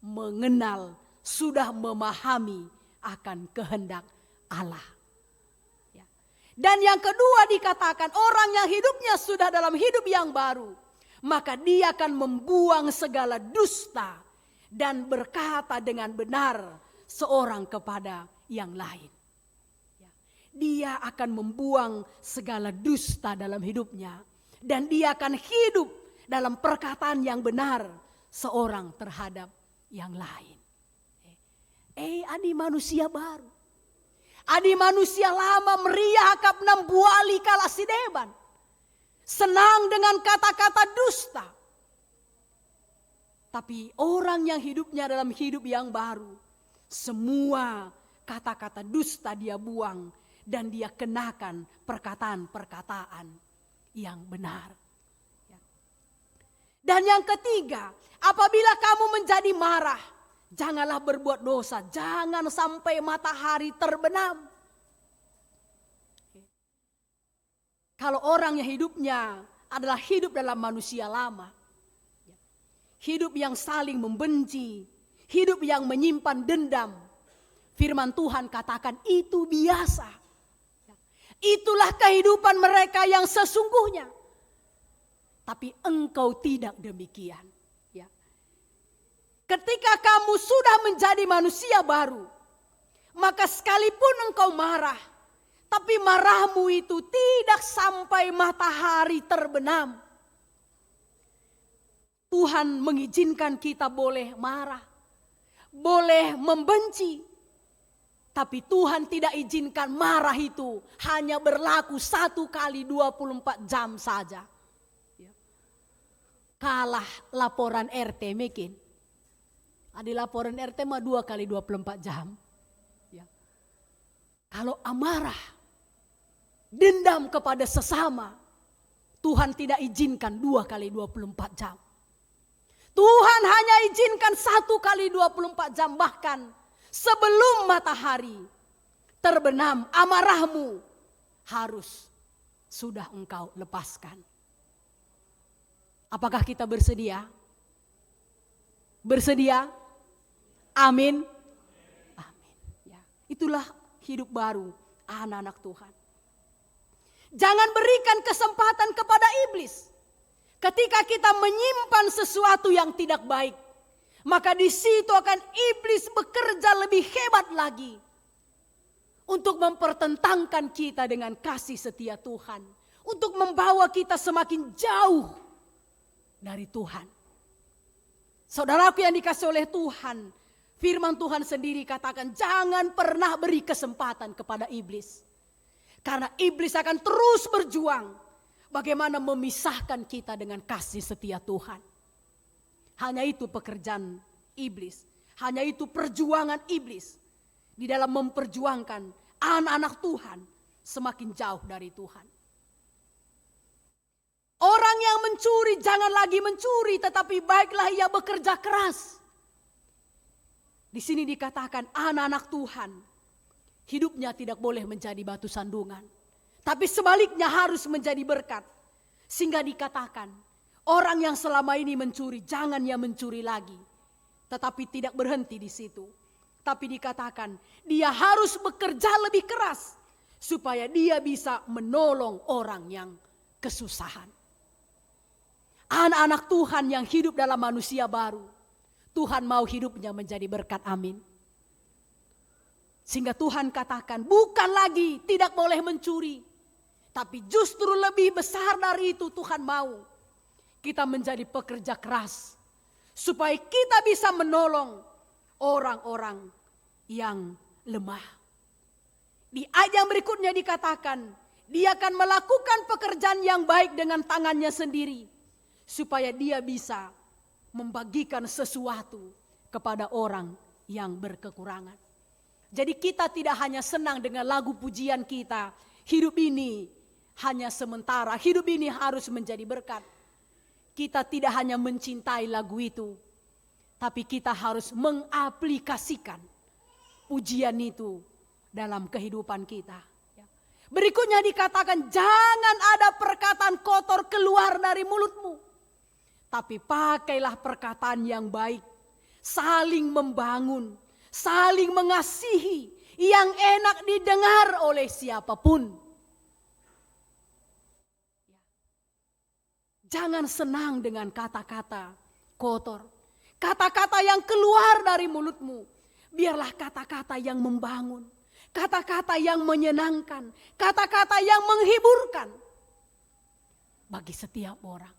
mengenal, sudah memahami akan kehendak Allah. Ya. Dan yang kedua dikatakan orang yang hidupnya sudah dalam hidup yang baru, maka dia akan membuang segala dusta dan berkata dengan benar seorang kepada yang lain. Dia akan membuang segala dusta dalam hidupnya. Dan dia akan hidup dalam perkataan yang benar seorang terhadap yang lain. Adi manusia baru. Adi manusia lama meriah akap nam buali kala sideban. Senang dengan kata-kata dusta. Tapi orang yang hidupnya dalam hidup yang baru, semua kata-kata dusta dia buang. Dan dia kenakan perkataan-perkataan yang benar. Dan yang ketiga, apabila kamu menjadi marah, janganlah berbuat dosa. Jangan sampai matahari terbenam. Kalau orang yang hidupnya adalah hidup dalam manusia lama, hidup yang saling membenci, hidup yang menyimpan dendam, firman Tuhan katakan itu biasa. Itulah kehidupan mereka yang sesungguhnya. Tapi engkau tidak demikian. Ya. Ketika kamu sudah menjadi manusia baru, maka sekalipun engkau marah, tapi marahmu itu tidak sampai matahari terbenam. Tuhan mengizinkan kita boleh marah, boleh membenci. Tapi Tuhan tidak izinkan marah itu hanya berlaku 1 kali 24 jam saja. Kalah laporan RT mungkin. Ada laporan RT mah 2 kali 24 jam. Ya. Kalau amarah, dendam kepada sesama, Tuhan tidak izinkan 2 kali 24 jam. Tuhan hanya izinkan 1 kali 24 jam, bahkan sebelum matahari terbenam, amarahmu harus sudah engkau lepaskan. Apakah kita bersedia? Bersedia? Amin. Amin. Ya, itulah hidup baru anak-anak Tuhan. Jangan berikan kesempatan kepada iblis. Ketika kita menyimpan sesuatu yang tidak baik, maka di situ akan iblis bekerja lebih hebat lagi untuk mempertentangkan kita dengan kasih setia Tuhan, untuk membawa kita semakin jauh dari Tuhan. Saudaraku yang dikasih oleh Tuhan, firman Tuhan sendiri katakan jangan pernah beri kesempatan kepada iblis. Karena iblis akan terus berjuang bagaimana memisahkan kita dengan kasih setia Tuhan. Hanya itu pekerjaan iblis. Hanya itu perjuangan iblis. Di dalam memperjuangkan anak-anak Tuhan semakin jauh dari Tuhan. Orang yang mencuri jangan lagi mencuri, tetapi baiklah ia bekerja keras. Di sini dikatakan anak-anak Tuhan hidupnya tidak boleh menjadi batu sandungan, tapi sebaliknya harus menjadi berkat. Sehingga dikatakan orang yang selama ini mencuri jangan ia mencuri lagi, tetapi tidak berhenti di situ. Tapi dikatakan dia harus bekerja lebih keras supaya dia bisa menolong orang yang kesusahan. Anak-anak Tuhan yang hidup dalam manusia baru, Tuhan mau hidupnya menjadi berkat, amin. Sehingga Tuhan katakan bukan lagi tidak boleh mencuri, tapi justru lebih besar dari itu Tuhan mau kita menjadi pekerja keras, supaya kita bisa menolong orang-orang yang lemah. Di ayat yang berikutnya dikatakan, dia akan melakukan pekerjaan yang baik dengan tangannya sendiri, supaya dia bisa membagikan sesuatu kepada orang yang berkekurangan. Jadi kita tidak hanya senang dengan lagu pujian kita, hidup ini hanya sementara, hidup ini harus menjadi berkat. Kita tidak hanya mencintai lagu itu, tapi kita harus mengaplikasikan pujian itu dalam kehidupan kita. Berikutnya dikatakan, jangan ada perkataan kotor keluar dari mulutmu, tapi pakailah perkataan yang baik, saling membangun, saling mengasihi, yang enak didengar oleh siapapun. Jangan senang dengan kata-kata kotor. Kata-kata yang keluar dari mulutmu, biarlah kata-kata yang membangun, kata-kata yang menyenangkan, kata-kata yang menghiburkan bagi setiap orang.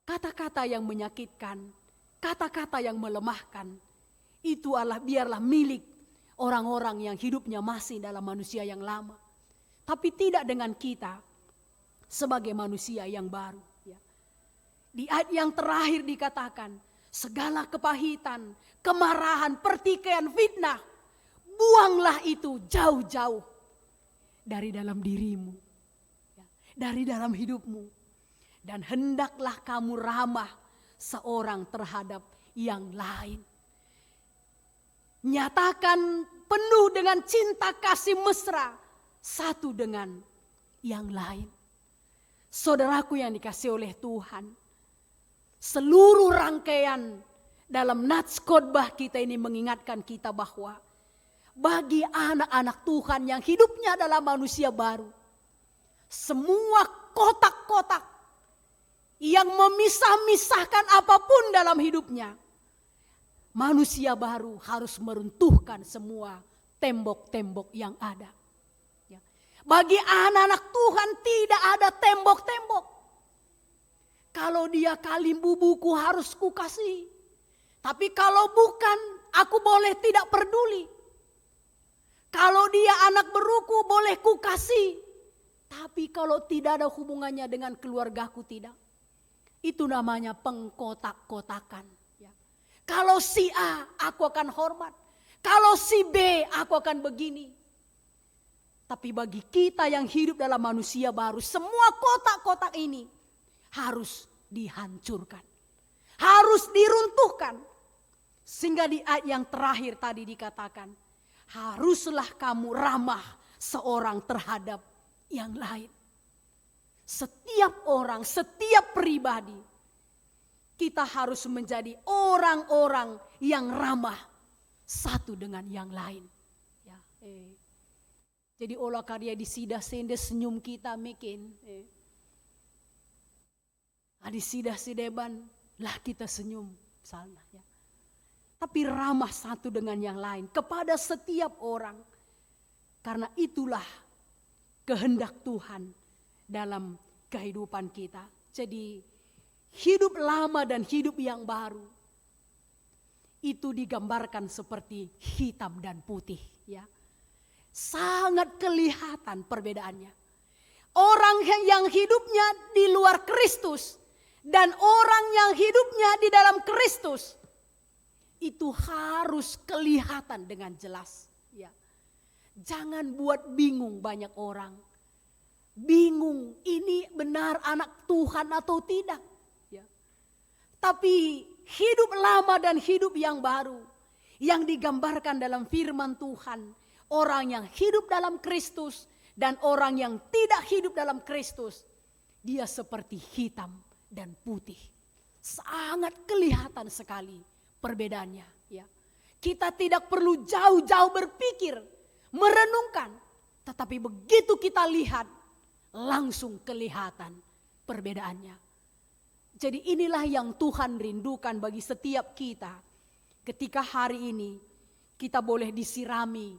Kata-kata yang menyakitkan, kata-kata yang melemahkan, itu biarlah milik orang-orang yang hidupnya masih dalam manusia yang lama. Tapi tidak dengan kita sebagai manusia yang baru. Di ayat yang terakhir dikatakan, segala kepahitan, kemarahan, pertikaian, fitnah, buanglah itu jauh-jauh dari dalam dirimu, dari dalam hidupmu. Dan hendaklah kamu ramah seorang terhadap yang lain. Nyatakan penuh dengan cinta kasih mesra satu dengan yang lain. Saudaraku yang dikasihi oleh Tuhan, seluruh rangkaian dalam nats khotbah kita ini mengingatkan kita bahwa bagi anak-anak Tuhan yang hidupnya adalah manusia baru, semua kotak-kotak yang memisah-misahkan apapun dalam hidupnya, manusia baru harus meruntuhkan semua tembok-tembok yang ada. Bagi anak-anak Tuhan tidak ada tembok-tembok. Kalau dia kalim bubuku harus kukasih. Tapi kalau bukan, aku boleh tidak peduli. Kalau dia anak beruku boleh kukasih. Tapi kalau tidak ada hubungannya dengan keluargaku tidak. Itu namanya pengkotak-kotakan. Kalau si A aku akan hormat. Kalau si B aku akan begini. Tapi bagi kita yang hidup dalam manusia baru, semua kotak-kotak ini harus dihancurkan. Harus diruntuhkan. Sehingga di ayat yang terakhir tadi dikatakan, haruslah kamu ramah seorang terhadap yang lain. Setiap orang, setiap pribadi, kita harus menjadi orang-orang yang ramah satu dengan yang lain. Jadi olah karya disidah sende senyum kita mikin. Adisidah sideban lah kita senyum misalnya. Tapi ramah satu dengan yang lain kepada setiap orang. Karena itulah kehendak Tuhan dalam kehidupan kita. Jadi hidup lama dan hidup yang baru itu digambarkan seperti hitam dan putih, ya. Sangat kelihatan perbedaannya. Orang yang hidupnya di luar Kristus dan orang yang hidupnya di dalam Kristus itu harus kelihatan dengan jelas, ya. Jangan buat bingung banyak orang. Bingung ini benar anak Tuhan atau tidak, ya. Tapi hidup lama dan hidup yang baru yang digambarkan dalam firman Tuhan, orang yang hidup dalam Kristus dan orang yang tidak hidup dalam Kristus, dia seperti hitam dan putih. Sangat kelihatan sekali perbedaannya, ya. Kita tidak perlu jauh-jauh berpikir, merenungkan, tetapi begitu kita lihat langsung kelihatan perbedaannya. Jadi inilah yang Tuhan rindukan bagi setiap kita. Ketika hari ini kita boleh disirami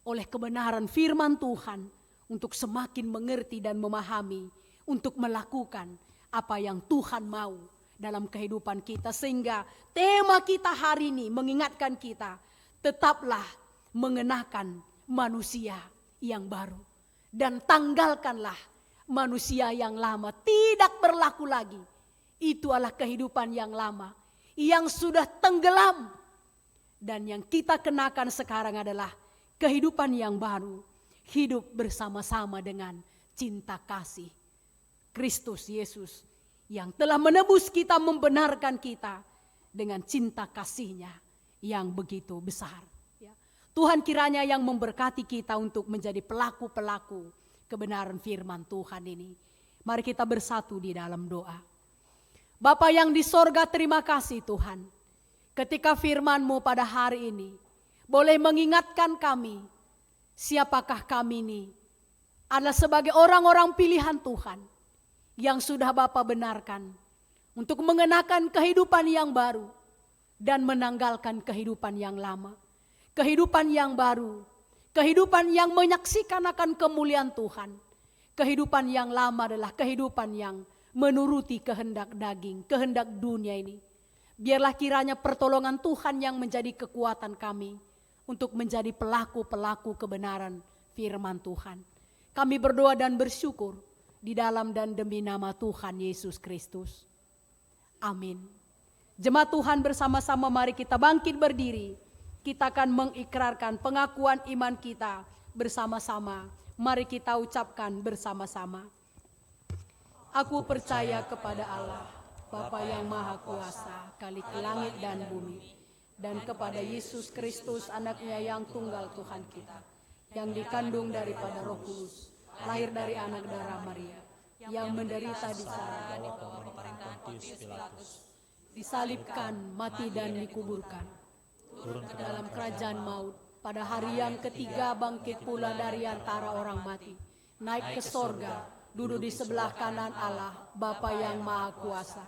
oleh kebenaran firman Tuhan untuk semakin mengerti dan memahami, untuk melakukan apa yang Tuhan mau dalam kehidupan kita. Sehingga tema kita hari ini mengingatkan kita, tetaplah mengenakan manusia yang baru. Dan tanggalkanlah manusia yang lama, tidak berlaku lagi. Itu adalah kehidupan yang lama, yang sudah tenggelam. Dan yang kita kenakan sekarang adalah kehidupan yang baru. Hidup bersama-sama dengan cinta kasih Kristus Yesus yang telah menebus kita, membenarkan kita dengan cinta kasih-Nya yang begitu besar. Tuhan kiranya yang memberkati kita untuk menjadi pelaku-pelaku kebenaran firman Tuhan ini. Mari kita bersatu di dalam doa. Bapa yang di sorga, terima kasih Tuhan. Ketika firman-Mu pada hari ini boleh mengingatkan kami, siapakah kami ini adalah sebagai orang-orang pilihan Tuhan yang sudah Bapa benarkan untuk mengenakan kehidupan yang baru dan menanggalkan kehidupan yang lama. Kehidupan yang baru, kehidupan yang menyaksikan akan kemuliaan Tuhan. Kehidupan yang lama adalah kehidupan yang menuruti kehendak daging, kehendak dunia ini. Biarlah kiranya pertolongan Tuhan yang menjadi kekuatan kami untuk menjadi pelaku-pelaku kebenaran firman Tuhan. Kami berdoa dan bersyukur di dalam dan demi nama Tuhan Yesus Kristus. Amin. Jemaat Tuhan, bersama-sama mari kita bangkit berdiri. Kita akan mengikrarkan pengakuan iman kita bersama-sama. Mari kita ucapkan bersama-sama. Aku percaya kepada Allah, Bapa yang Maha Kuasa, Khalik langit dan bumi, dan kepada Yesus Kristus, anaknya yang tunggal Tuhan kita, yang dikandung daripada Roh Kudus, lahir dari anak darah Maria, yang menderita di sana, di bawah pemerintahan Pontius Pilatus, disalibkan, mati dan dikuburkan, turun ke dalam kerajaan maut, pada hari yang ketiga bangkit pula dari antara orang mati, naik ke sorga, duduk di sebelah kanan Allah, Bapa yang Maha Kuasa,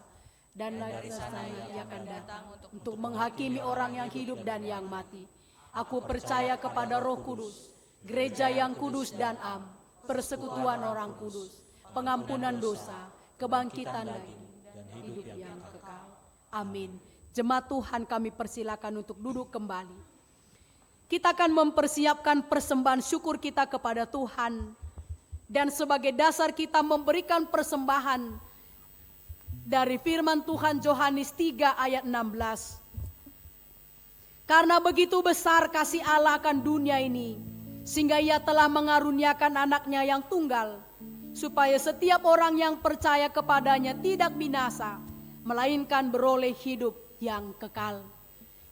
dan dari sana Ia akan datang untuk menghakimi orang yang hidup dan yang mati. Aku percaya kepada Roh Kudus, gereja yang kudus dan am, persekutuan orang kudus, pengampunan dosa, kebangkitan daging, dan hidup yang kekal. Amin. Jemaat Tuhan, kami persilakan untuk duduk kembali. Kita akan mempersiapkan persembahan syukur kita kepada Tuhan. Dan sebagai dasar kita memberikan persembahan dari firman Tuhan Yohanes 3 ayat 16. Karena begitu besar kasih Allah akan dunia ini, sehingga Ia telah mengaruniakan anaknya yang tunggal, supaya setiap orang yang percaya kepadanya tidak binasa, melainkan beroleh hidup yang kekal.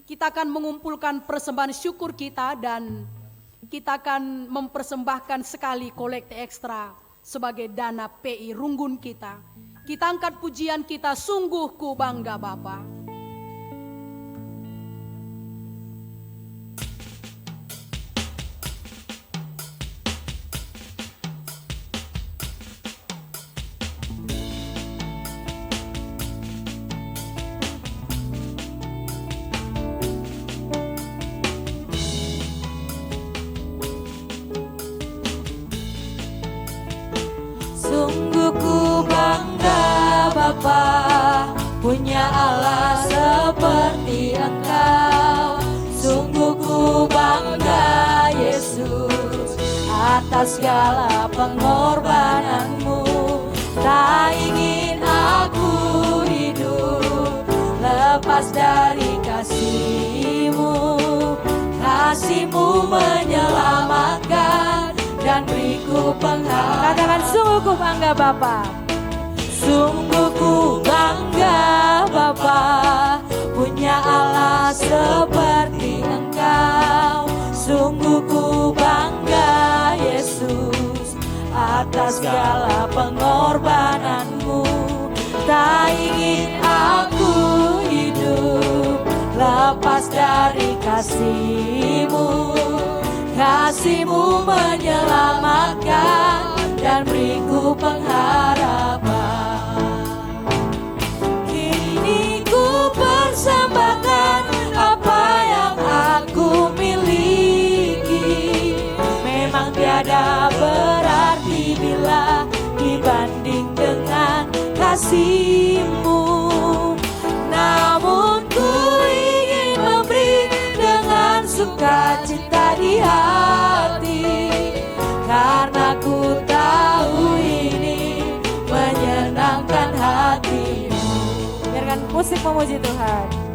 Kita akan mengumpulkan persembahan syukur kita dan kita akan mempersembahkan sekali kolekte ekstra sebagai dana PI Runggun kita. Kita angkat pujian kita, sungguh ku bangga Bapa. Sungguh ku bangga Bapa, punya Allah seperti Engkau. Sungguh ku bangga Yesus, atas segala pengorbananmu. Tak ingin aku hidup lepas dari kasih-Mu. Kasih-Mu menyelamatkan dan beriku pengharapan. Katakan sungguh ku bangga Bapa. Sungguh ku bangga Bapa, punya Allah seperti Engkau. Sungguh ku bangga Yesus, atas segala pengorbananmu. Tak ingin aku hidup lepas dari kasih-Mu. Kasih-Mu menyelamatkan dan beriku pengharapan. musik memuji Tuhan.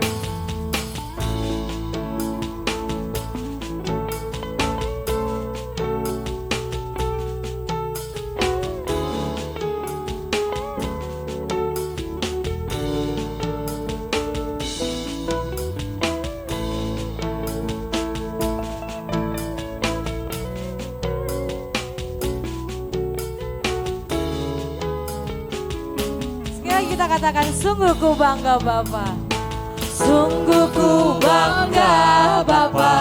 Kita katakan sungguh ku bangga Bapa. Sungguh ku bangga Bapa,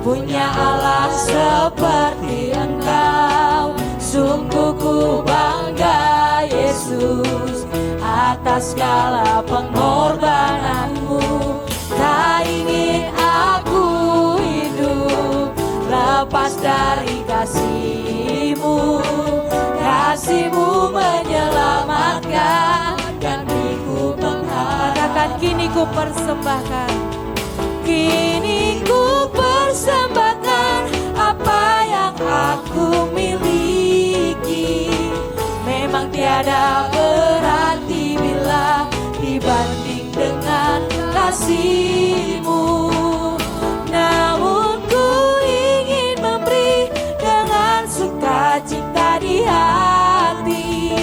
punya Allah seperti Engkau. Sungguh ku bangga Yesus, atas segala pengorbananmu. Tak ingin aku hidup lepas dari kasih-Mu. Kasih-Mu menyelamatkan dan ku Katakan kini ku persembahkan. Kini ku persembahkan apa yang aku miliki. Memang tiada berarti bila dibanding dengan kasih-Mu. Namun ku ingin memberi dengan sukacita di hati,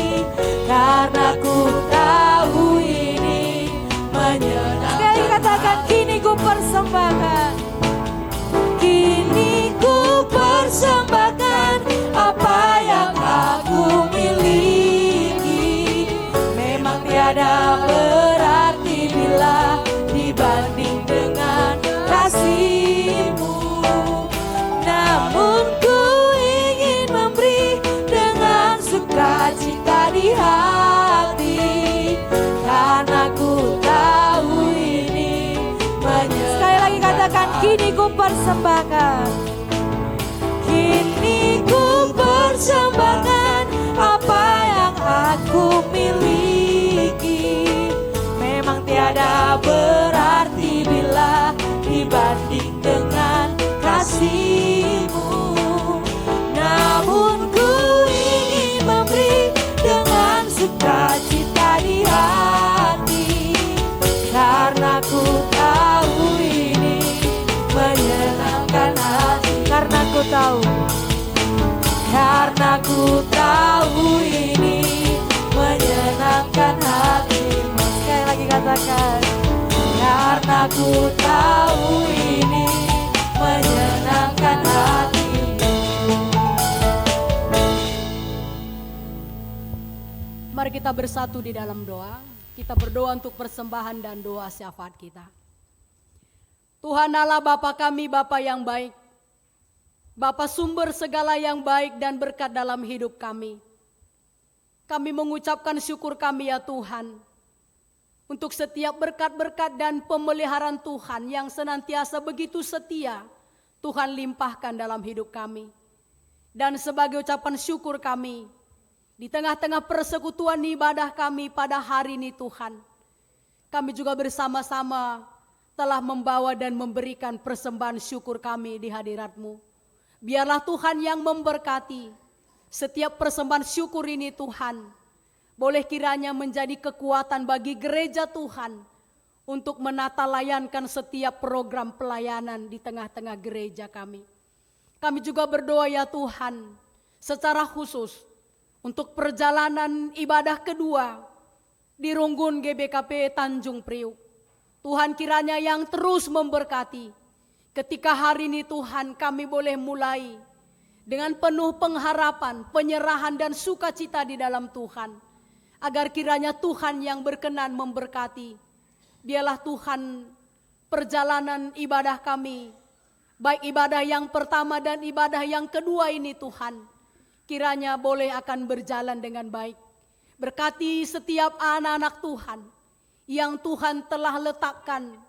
karena ku tahu ini menyenangkan. Sekali katakan kini ku persembahkan. Kini ku persembahkan apa yang aku miliki. Memang tiada berarti bila dibanding dengan kasih-Mu. Namun ku ingin memberi dengan sukacita di hati, karena ku tahu ini menyenangkan. Sekali lagi katakan kini ku persembahkan. Kini ku persembahkan apa yang aku miliki. Memang tiada berarti bila dibanding dengan kasih-Mu. Namun ku ingin memberi dengan sukacita di hati, karena ku tahu ini menyenangkan hati. Karena ku tahu. Karena ku tahu ini menyenangkan hati-Mu. Sekali lagi katakan. Karena ku tahu ini menyenangkan hati-Mu. Mari kita bersatu di dalam doa. Kita berdoa untuk persembahan dan doa syafaat kita. Tuhan Allah Bapa kami, Bapa yang baik. Bapa sumber segala yang baik dan berkat dalam hidup kami. Kami mengucapkan syukur kami ya Tuhan, untuk setiap berkat-berkat dan pemeliharaan Tuhan yang senantiasa begitu setia Tuhan limpahkan dalam hidup kami. Dan sebagai ucapan syukur kami, di tengah-tengah persekutuan ibadah kami pada hari ini Tuhan, kami juga bersama-sama telah membawa dan memberikan persembahan syukur kami di hadirat-Mu. Biarlah Tuhan yang memberkati setiap persembahan syukur ini Tuhan. Boleh kiranya menjadi kekuatan bagi gereja Tuhan untuk menata layankan setiap program pelayanan di tengah-tengah gereja kami. Kami juga berdoa ya Tuhan secara khusus untuk perjalanan ibadah kedua di Runggun GBKP Tanjung Priuk. Tuhan kiranya yang terus memberkati. Ketika hari ini Tuhan kami boleh mulai dengan penuh pengharapan, penyerahan dan sukacita di dalam Tuhan. Agar kiranya Tuhan yang berkenan memberkati. Biarlah Tuhan perjalanan ibadah kami, baik ibadah yang pertama dan ibadah yang kedua ini Tuhan, kiranya boleh akan berjalan dengan baik. Berkati setiap anak-anak Tuhan yang Tuhan telah letakkan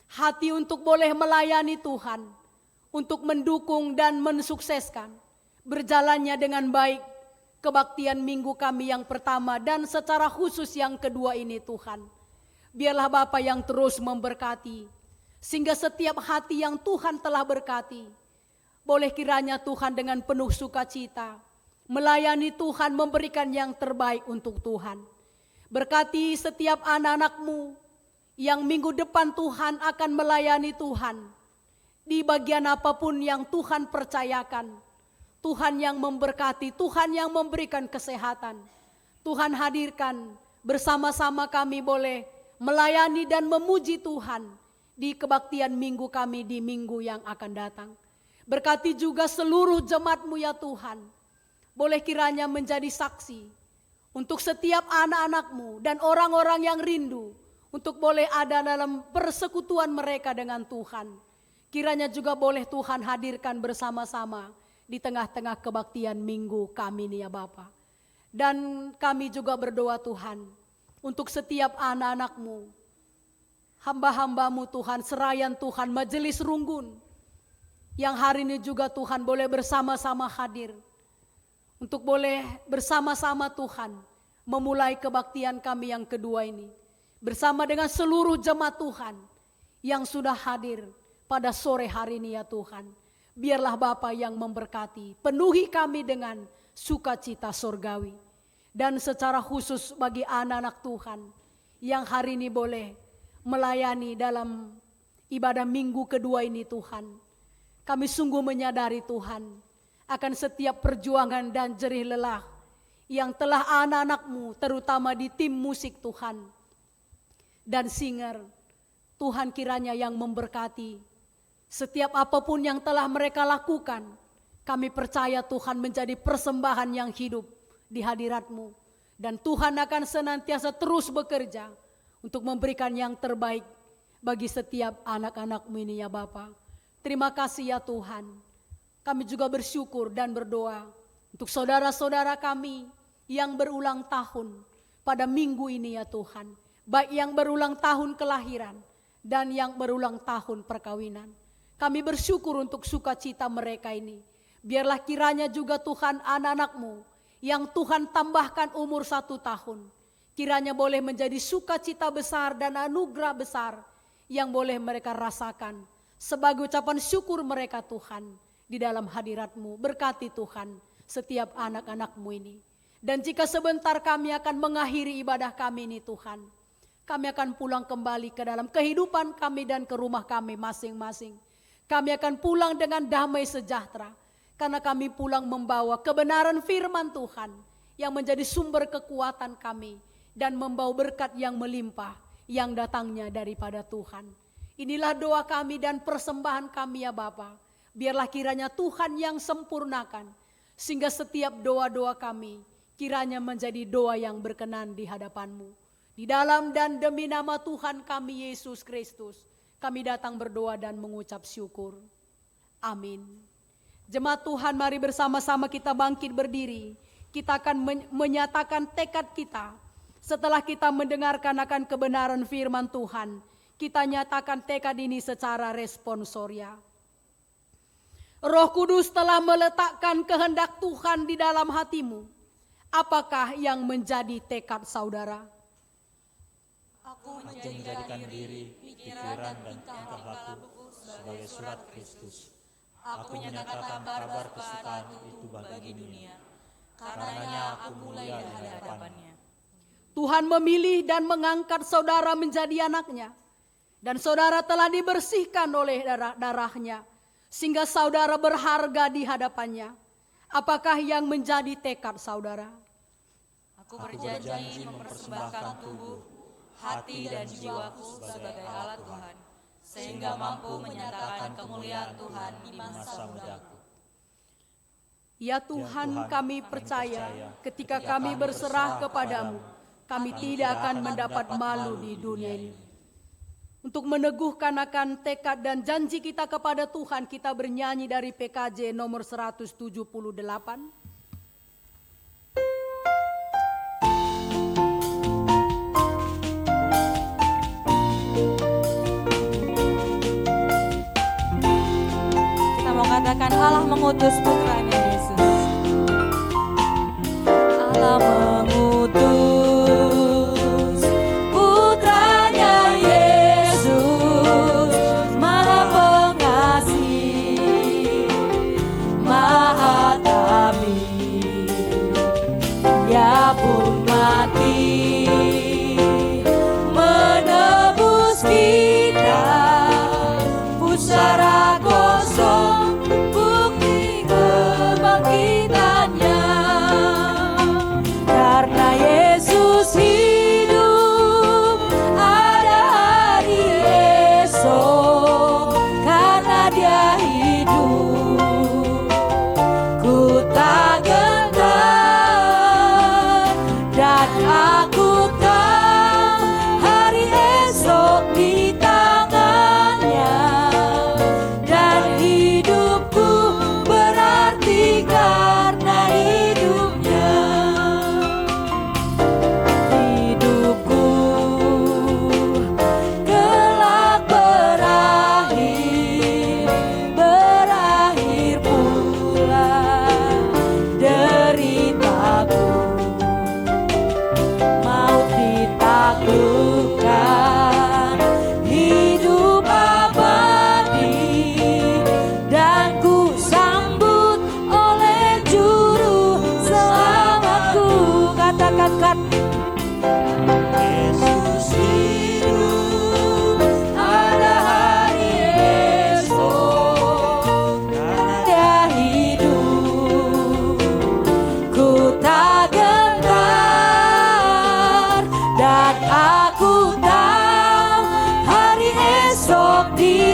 hati untuk boleh melayani Tuhan, untuk mendukung dan mensukseskan berjalannya dengan baik kebaktian minggu kami yang pertama dan secara khusus yang kedua ini Tuhan. Biarlah Bapa yang terus memberkati, sehingga setiap hati yang Tuhan telah berkati, boleh kiranya Tuhan dengan penuh sukacita melayani Tuhan, memberikan yang terbaik untuk Tuhan. Berkati setiap anak-anak-Mu yang minggu depan Tuhan akan melayani Tuhan. Di bagian apapun yang Tuhan percayakan, Tuhan yang memberkati, Tuhan yang memberikan kesehatan. Tuhan hadirkan bersama-sama kami boleh melayani dan memuji Tuhan di kebaktian minggu kami di minggu yang akan datang. Berkati juga seluruh jemaat-Mu ya Tuhan. Boleh kiranya menjadi saksi untuk setiap anak-anak-Mu dan orang-orang yang rindu untuk boleh ada dalam persekutuan mereka dengan Tuhan. Kiranya juga boleh Tuhan hadirkan bersama-sama di tengah-tengah kebaktian minggu kami nih ya Bapa. Dan kami juga berdoa Tuhan untuk setiap anak-anak-Mu, hamba-hamba-Mu Tuhan, serayan Tuhan, majelis runggun, yang hari ini juga Tuhan boleh bersama-sama hadir, untuk boleh bersama-sama Tuhan memulai kebaktian kami yang kedua ini, bersama dengan seluruh jemaat Tuhan yang sudah hadir pada sore hari ini ya Tuhan. Biarlah Bapa yang memberkati, penuhi kami dengan sukacita surgawi. Dan secara khusus bagi anak-anak Tuhan yang hari ini boleh melayani dalam ibadah minggu kedua ini Tuhan. Kami sungguh menyadari Tuhan akan setiap perjuangan dan jerih lelah yang telah anak-anak-Mu terutama di tim musik Tuhan dan singer. Tuhan kiranya yang memberkati setiap apapun yang telah mereka lakukan. Kami percaya Tuhan menjadi persembahan yang hidup di hadirat-Mu. Dan Tuhan akan senantiasa terus bekerja untuk memberikan yang terbaik bagi setiap anak-anak-Mu ini ya Bapa. Terima kasih ya Tuhan. Kami juga bersyukur dan berdoa untuk saudara-saudara kami yang berulang tahun pada minggu ini ya Tuhan. Baik yang berulang tahun kelahiran dan yang berulang tahun perkawinan. Kami bersyukur untuk sukacita mereka ini. Biarlah kiranya juga Tuhan anak-anak-Mu yang Tuhan tambahkan umur 1 tahun. Kiranya boleh menjadi sukacita besar dan anugerah besar yang boleh mereka rasakan. Sebagai ucapan syukur mereka Tuhan di dalam hadirat-Mu. Berkati Tuhan setiap anak-anak-Mu ini. Dan jika sebentar kami akan mengakhiri ibadah kami ini Tuhan, kami akan pulang kembali ke dalam kehidupan kami dan ke rumah kami masing-masing. Kami akan pulang dengan damai sejahtera. Karena kami pulang membawa kebenaran firman Tuhan yang menjadi sumber kekuatan kami. Dan membawa berkat yang melimpah yang datangnya daripada Tuhan. Inilah doa kami dan persembahan kami ya Bapa. Biarlah kiranya Tuhan yang sempurnakan. Sehingga setiap doa-doa kami kiranya menjadi doa yang berkenan di hadapan-Mu. Di dalam dan demi nama Tuhan kami Yesus Kristus. Kami datang berdoa dan mengucap syukur. Amin. Jemaat Tuhan, mari bersama-sama kita bangkit berdiri. Kita akan menyatakan tekad kita. Setelah kita mendengarkan akan kebenaran firman Tuhan, kita nyatakan tekad ini secara responsoria. Roh Kudus telah meletakkan kehendak Tuhan di dalam hatimu. Apakah yang menjadi tekad saudara? Aku menjadikan diri, pikiran dan tingkah lakuku sebagai surat Kristus. Aku menyatakan kabar kesukaan itu bagi dunia. Karenanya aku mulia di hadapannya. Tuhan memilih dan mengangkat saudara menjadi anaknya. Dan saudara telah dibersihkan oleh darahnya. Sehingga saudara berharga di hadapannya. Apakah yang menjadi tekad saudara? Aku berjanji mempersembahkan tubuh, hati dan jiwaku sebagai alat Tuhan, sehingga mampu menyatakan kemuliaan Tuhan di masa mudaku. Ya Tuhan, kami percaya ketika kami berserah kepadamu, kami tidak akan mendapat malu di dunia ini. Untuk meneguhkan akan tekad dan janji kita kepada Tuhan, kita bernyanyi dari PKJ nomor 178. Kita mau katakan Allah mengutus putranya Yesus. Allah mengutus putranya Yesus, Maha Pengasih, Maha Tamim. Dia pun mati menebus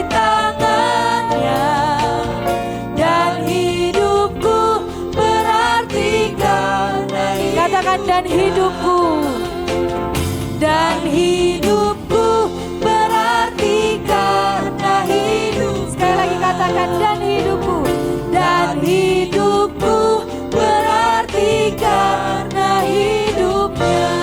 tangannya, dan hidupku berarti karena katakan dan hidupku berarti karena hidup. Sekali lagi katakan dan hidupku berarti karena hidupnya.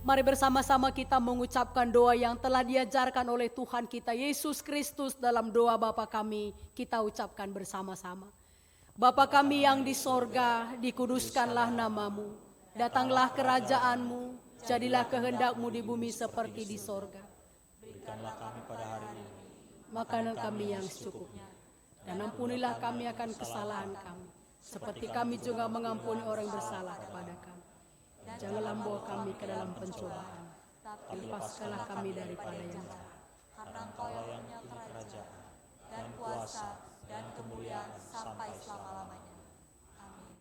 Mari bersama-sama kita mengucapkan doa yang telah diajarkan oleh Tuhan kita Yesus Kristus dalam doa Bapa kami. Kita ucapkan bersama-sama. Bapa kami yang di sorga, dikuduskanlah namamu. Datanglah kerajaanmu, jadilah kehendakmu di bumi seperti di sorga. Berikanlah kami pada hari ini Makanan kami yang secukupnya. Dan ampunilah kami akan kesalahan kami, seperti kami juga mengampuni orang yang bersalah kepada kami. Janganlah membawa kami ke dalam pencobaan, tapi lepaskanlah kami daripada yang jahat. karena Engkaulah yang punya kerajaan dan kuasa dan kemuliaan sampai selama-lamanya. Amin.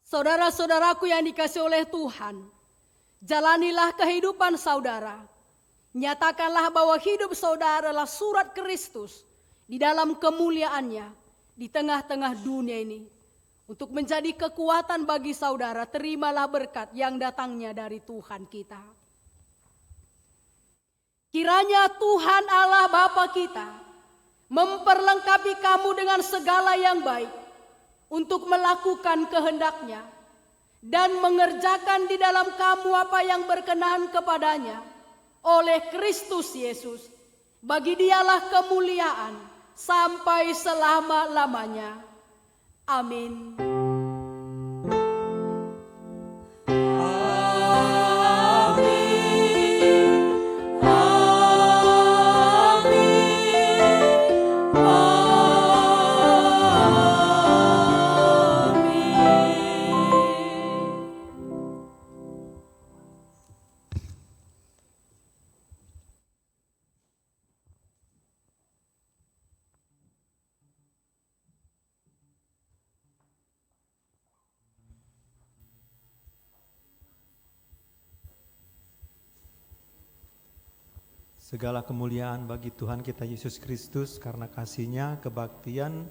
Saudara-saudaraku yang dikasihi oleh Tuhan, jalanilah kehidupan saudara. Nyatakanlah bahwa hidup saudara adalah surat Kristus di dalam kemuliaannya di tengah-tengah dunia ini. Untuk menjadi kekuatan bagi saudara, terimalah berkat yang datangnya dari Tuhan kita. Kiranya Tuhan Allah Bapa kita memperlengkapi kamu dengan segala yang baik untuk melakukan kehendak-Nya dan mengerjakan di dalam kamu apa yang berkenan kepadanya oleh Kristus Yesus. Bagi Dialah kemuliaan sampai selama-lamanya. Amin. Segala kemuliaan bagi Tuhan kita Yesus Kristus karena kasih-Nya, kebaktian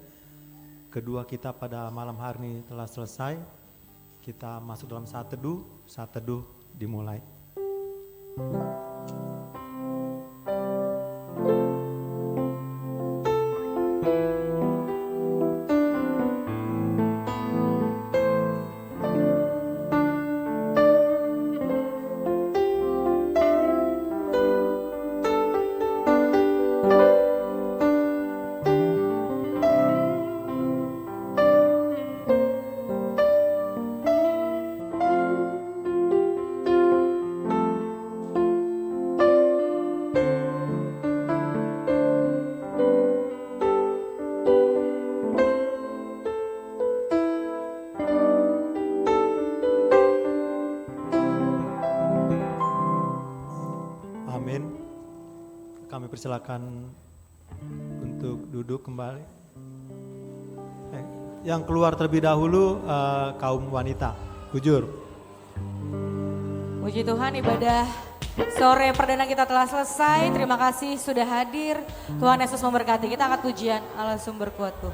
kedua kita pada malam hari ini telah selesai. Kita masuk dalam saat teduh dimulai. Kami persilakan untuk duduk kembali. Yang keluar terlebih dahulu kaum wanita, Kujur. Puji Tuhan, ibadah sore perdana kita telah selesai. Terima kasih sudah hadir. Tuhan Yesus memberkati. Kita angkat pujian Allah sumber kuatku.